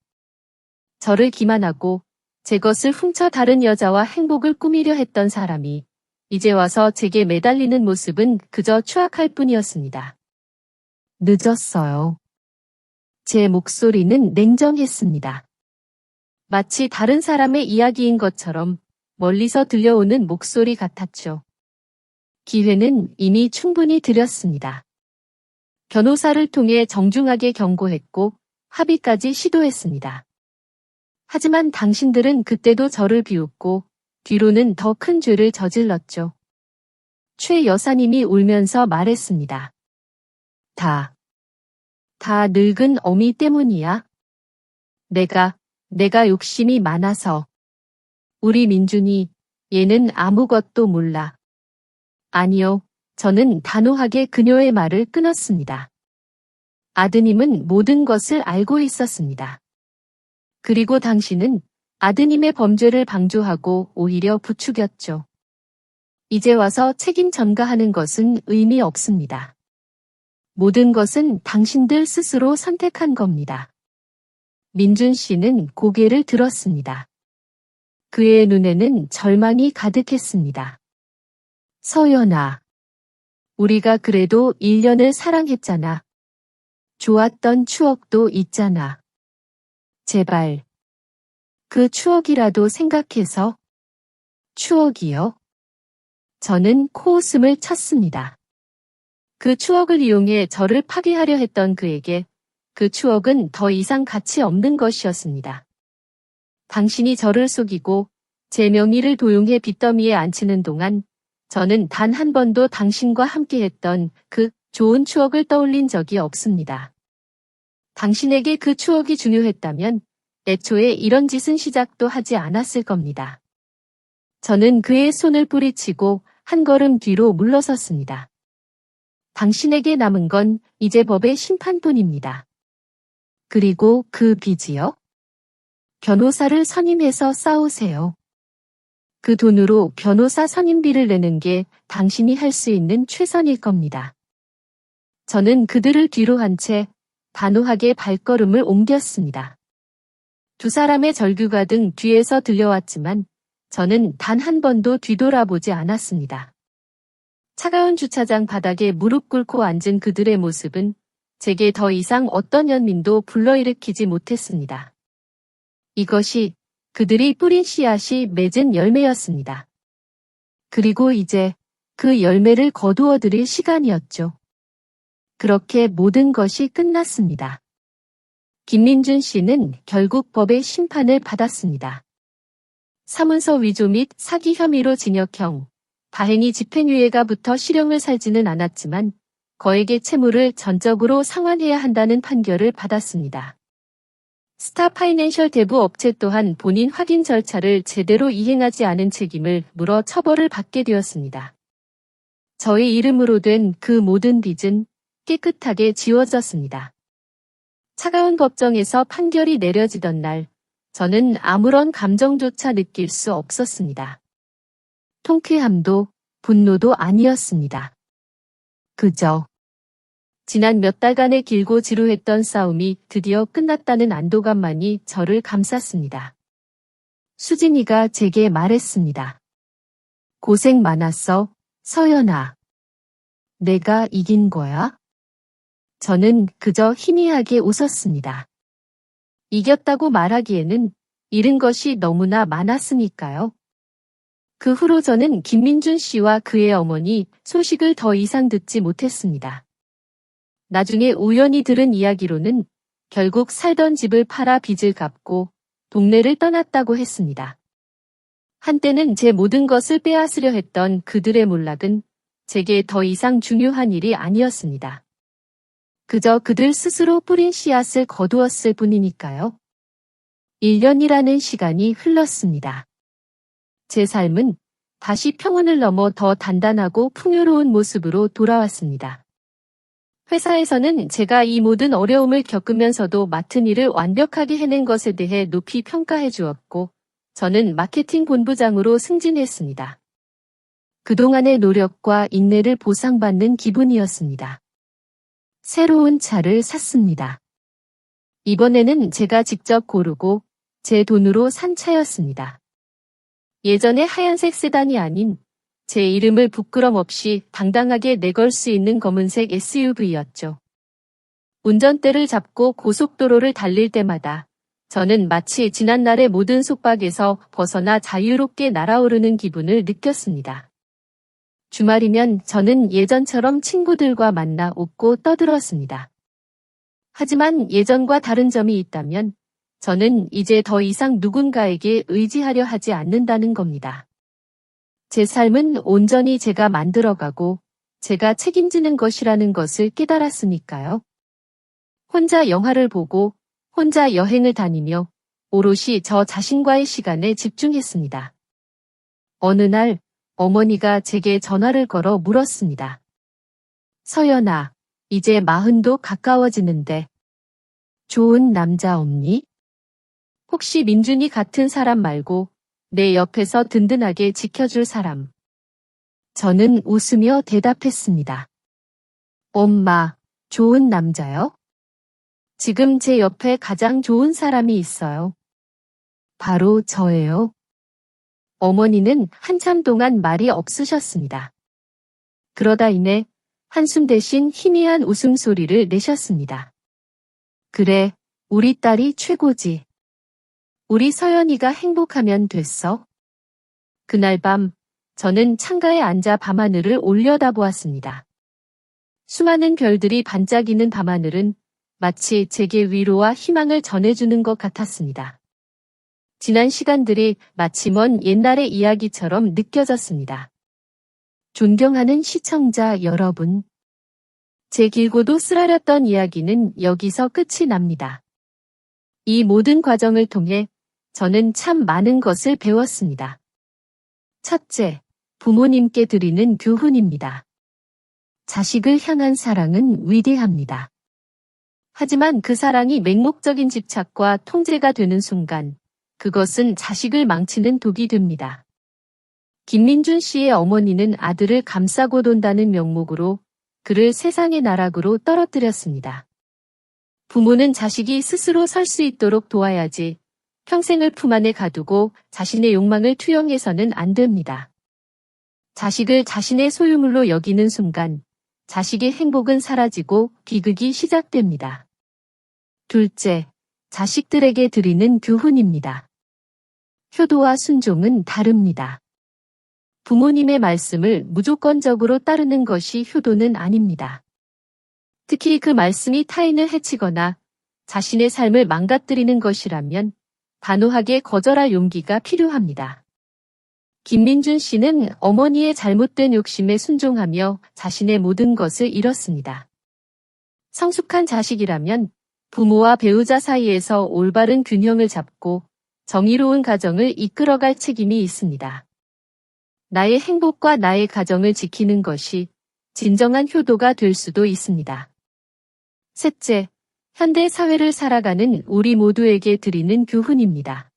저를 기만하고 제 것을 훔쳐 다른 여자와 행복을 꾸미려 했던 사람이 이제 와서 제게 매달리는 모습은 그저 추악할 뿐이었습니다. 늦었어요. 제 목소리는 냉정했습니다. 마치 다른 사람의 이야기인 것처럼 멀리서 들려오는 목소리 같았죠. 기회는 이미 충분히 드렸습니다. 변호사를 통해 정중하게 경고했고 합의까지 시도했습니다. 하지만 당신들은 그때도 저를 비웃고 뒤로는 더 큰 죄를 저질렀죠. 최 여사님이 울면서 말했습니다. 다 늙은 어미 때문이야. 내가 욕심이 많아서. 우리 민준이, 얘는 아무것도 몰라. 아니요, 저는 단호하게 그녀의 말을 끊었습니다. 아드님은 모든 것을 알고 있었습니다. 그리고 당신은 아드님의 범죄를 방조하고 오히려 부추겼죠. 이제 와서 책임 전가하는 것은 의미 없습니다. 모든 것은 당신들 스스로 선택한 겁니다. 민준 씨는 고개를 들었습니다. 그의 눈에는 절망이 가득했습니다. 서연아, 우리가 그래도 1년을 사랑했잖아. 좋았던 추억도 있잖아. 제발, 그 추억이라도 생각해서. 추억이요? 저는 코웃음을 쳤습니다. 그 추억을 이용해 저를 파괴하려 했던 그에게 그 추억은 더 이상 가치 없는 것이었습니다. 당신이 저를 속이고 제 명의를 도용해 빚더미에 앉히는 동안 저는 단 한 번도 당신과 함께했던 그 좋은 추억을 떠올린 적이 없습니다. 당신에게 그 추억이 중요했다면 애초에 이런 짓은 시작도 하지 않았을 겁니다. 저는 그의 손을 뿌리치고 한 걸음 뒤로 물러섰습니다. 당신에게 남은 건 이제 법의 심판뿐입니다. 그리고 그 빚이요? 변호사를 선임해서 싸우세요. 그 돈으로 변호사 선임비를 내는 게 당신이 할 수 있는 최선일 겁니다. 저는 그들을 뒤로 한 채 단호하게 발걸음을 옮겼습니다. 두 사람의 절규가 등 뒤에서 들려왔지만 저는 단 한 번도 뒤돌아보지 않았습니다. 차가운 주차장 바닥에 무릎 꿇고 앉은 그들의 모습은 제게 더 이상 어떤 연민도 불러일으키지 못했습니다. 이것이 그들이 뿌린 씨앗이 맺은 열매였습니다. 그리고 이제 그 열매를 거두어 드릴 시간이었죠. 그렇게 모든 것이 끝났습니다. 김민준 씨는 결국 법의 심판을 받았습니다. 사문서 위조 및 사기 혐의로 징역형, 다행히 집행유예가 붙어 실형을 살지는 않았지만 거액의 채무를 전적으로 상환해야 한다는 판결을 받았습니다. 스타파이낸셜 대부 업체 또한 본인 확인 절차를 제대로 이행하지 않은 책임을 물어 처벌을 받게 되었습니다. 저의 이름으로 된 그 모든 빚은 깨끗하게 지워졌습니다. 차가운 법정에서 판결이 내려지던 날, 저는 아무런 감정조차 느낄 수 없었습니다. 통쾌함도 분노도 아니었습니다. 그저 지난 몇 달간의 길고 지루했던 싸움이 드디어 끝났다는 안도감만이 저를 감쌌습니다. 수진이가 제게 말했습니다. 고생 많았어, 서연아. 내가 이긴 거야? 저는 그저 희미하게 웃었습니다. 이겼다고 말하기에는 잃은 것이 너무나 많았으니까요. 그 후로 저는 김민준 씨와 그의 어머니 소식을 더 이상 듣지 못했습니다. 나중에 우연히 들은 이야기로는 결국 살던 집을 팔아 빚을 갚고 동네를 떠났다고 했습니다. 한때는 제 모든 것을 빼앗으려 했던 그들의 몰락은 제게 더 이상 중요한 일이 아니었습니다. 그저 그들 스스로 뿌린 씨앗을 거두었을 뿐이니까요. 1년이라는 시간이 흘렀습니다. 제 삶은 다시 평온을 넘어 더 단단하고 풍요로운 모습으로 돌아왔습니다. 회사에서는 제가 이 모든 어려움을 겪으면서도 맡은 일을 완벽하게 해낸 것에 대해 높이 평가해 주었고, 저는 마케팅 본부장으로 승진했습니다. 그동안의 노력과 인내를 보상받는 기분이었습니다. 새로운 차를 샀습니다. 이번에는 제가 직접 고르고 제 돈으로 산 차였습니다. 예전의 하얀색 세단이 아닌 제 이름을 부끄럼 없이 당당하게 내걸 수 있는 검은색 SUV였죠. 운전대를 잡고 고속도로를 달릴 때마다 저는 마치 지난날의 모든 속박에서 벗어나 자유롭게 날아오르는 기분을 느꼈습니다. 주말이면 저는 예전처럼 친구들과 만나 웃고 떠들었습니다. 하지만 예전과 다른 점이 있다면 저는 이제 더 이상 누군가에게 의지하려 하지 않는다는 겁니다. 제 삶은 온전히 제가 만들어가고 제가 책임지는 것이라는 것을 깨달았으니까요. 혼자 영화를 보고 혼자 여행을 다니며 오롯이 저 자신과의 시간에 집중했습니다. 어느 날 어머니가 제게 전화를 걸어 물었습니다. 서연아, 이제 40도 가까워지는데 좋은 남자 없니? 혹시 민준이 같은 사람 말고 내 옆에서 든든하게 지켜줄 사람. 저는 웃으며 대답했습니다. 엄마, 좋은 남자요? 지금 제 옆에 가장 좋은 사람이 있어요. 바로 저예요. 어머니는 한참 동안 말이 없으셨습니다. 그러다 이내 한숨 대신 희미한 웃음소리를 내셨습니다. 그래, 우리 딸이 최고지. 우리 서연이가 행복하면 됐어. 그날 밤 저는 창가에 앉아 밤하늘을 올려다보았습니다. 수많은 별들이 반짝이는 밤하늘은 마치 제게 위로와 희망을 전해주는 것 같았습니다. 지난 시간들이 마치 먼 옛날의 이야기처럼 느껴졌습니다. 존경하는 시청자 여러분. 제 길고도 쓰라렸던 이야기는 여기서 끝이 납니다. 이 모든 과정을 통해 저는 참 많은 것을 배웠습니다. 첫째, 부모님께 드리는 교훈입니다. 자식을 향한 사랑은 위대합니다. 하지만 그 사랑이 맹목적인 집착과 통제가 되는 순간, 그것은 자식을 망치는 독이 됩니다. 김민준 씨의 어머니는 아들을 감싸고 돈다는 명목으로 그를 세상의 나락으로 떨어뜨렸습니다. 부모는 자식이 스스로 설 수 있도록 도와야지 평생을 품 안에 가두고 자신의 욕망을 투영해서는 안 됩니다. 자식을 자신의 소유물로 여기는 순간 자식의 행복은 사라지고 비극이 시작됩니다. 둘째, 자식들에게 드리는 교훈입니다. 효도와 순종은 다릅니다. 부모님의 말씀을 무조건적으로 따르는 것이 효도는 아닙니다. 특히 그 말씀이 타인을 해치거나 자신의 삶을 망가뜨리는 것이라면 단호하게 거절할 용기가 필요합니다. 김민준 씨는 어머니의 잘못된 욕심에 순종하며 자신의 모든 것을 잃었습니다. 성숙한 자식이라면 부모와 배우자 사이에서 올바른 균형을 잡고 정의로운 가정을 이끌어갈 책임이 있습니다. 나의 행복과 나의 가정을 지키는 것이 진정한 효도가 될 수도 있습니다. 셋째, 현대 사회를 살아가는 우리 모두에게 드리는 교훈입니다.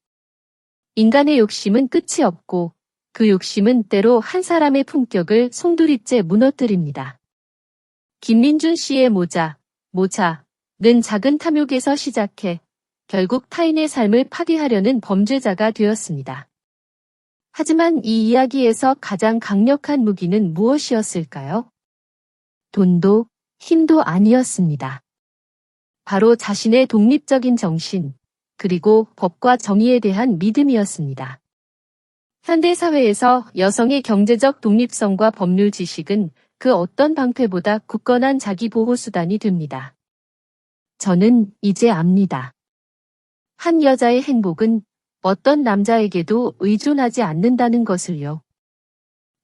인간의 욕심은 끝이 없고 그 욕심은 때로 한 사람의 품격을 송두리째 무너뜨립니다. 김민준 씨의 모차는 작은 탐욕에서 시작해 결국 타인의 삶을 파괴하려는 범죄자가 되었습니다. 하지만 이 이야기에서 가장 강력한 무기는 무엇이었을까요? 돈도 힘도 아니었습니다. 바로 자신의 독립적인 정신, 그리고 법과 정의에 대한 믿음이었습니다. 현대사회에서 여성의 경제적 독립성과 법률 지식은 그 어떤 방패보다 굳건한 자기보호수단이 됩니다. 저는 이제 압니다. 한 여자의 행복은 어떤 남자에게도 의존하지 않는다는 것을요.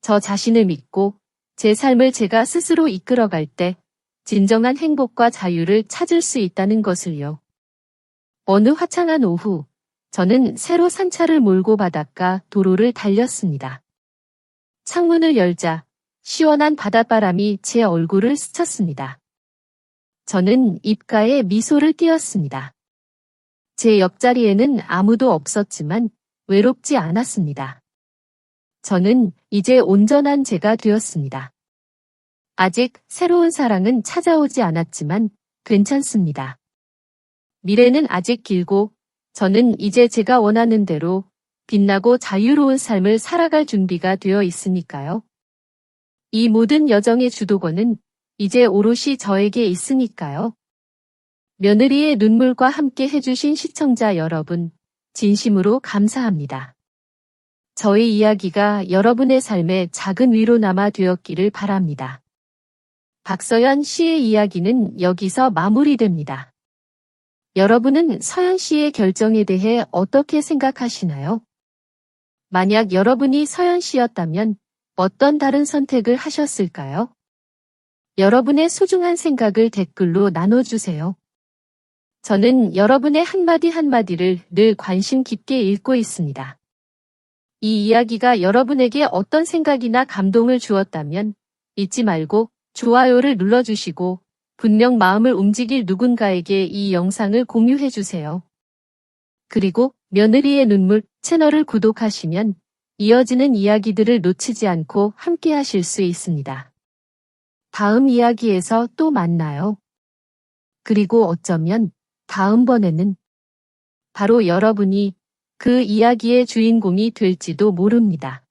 저 자신을 믿고 제 삶을 제가 스스로 이끌어갈 때 진정한 행복과 자유를 찾을 수 있다는 것을요. 어느 화창한 오후, 저는 새로 산 차를 몰고 바닷가 도로를 달렸습니다. 창문을 열자 시원한 바닷바람이 제 얼굴을 스쳤습니다. 저는 입가에 미소를 띄었습니다. 제 옆자리에는 아무도 없었지만 외롭지 않았습니다. 저는 이제 온전한 제가 되었습니다. 아직 새로운 사랑은 찾아오지 않았지만 괜찮습니다. 미래는 아직 길고 저는 이제 제가 원하는 대로 빛나고 자유로운 삶을 살아갈 준비가 되어 있으니까요. 이 모든 여정의 주도권은 이제 오롯이 저에게 있으니까요. 며느리의 눈물과 함께 해주신 시청자 여러분, 진심으로 감사합니다. 저의 이야기가 여러분의 삶에 작은 위로나마 되었기를 바랍니다. 박서연 씨의 이야기는 여기서 마무리됩니다. 여러분은 서연 씨의 결정에 대해 어떻게 생각하시나요? 만약 여러분이 서연 씨였다면 어떤 다른 선택을 하셨을까요? 여러분의 소중한 생각을 댓글로 나눠주세요. 저는 여러분의 한마디 한마디를 늘 관심 깊게 읽고 있습니다. 이 이야기가 여러분에게 어떤 생각이나 감동을 주었다면 잊지 말고 좋아요를 눌러주시고 분명 마음을 움직일 누군가에게 이 영상을 공유해주세요. 그리고 며느리의 눈물 채널을 구독하시면 이어지는 이야기들을 놓치지 않고 함께 하실 수 있습니다. 다음 이야기에서 또 만나요. 그리고 어쩌면 다음번에는 바로 여러분이 그 이야기의 주인공이 될지도 모릅니다.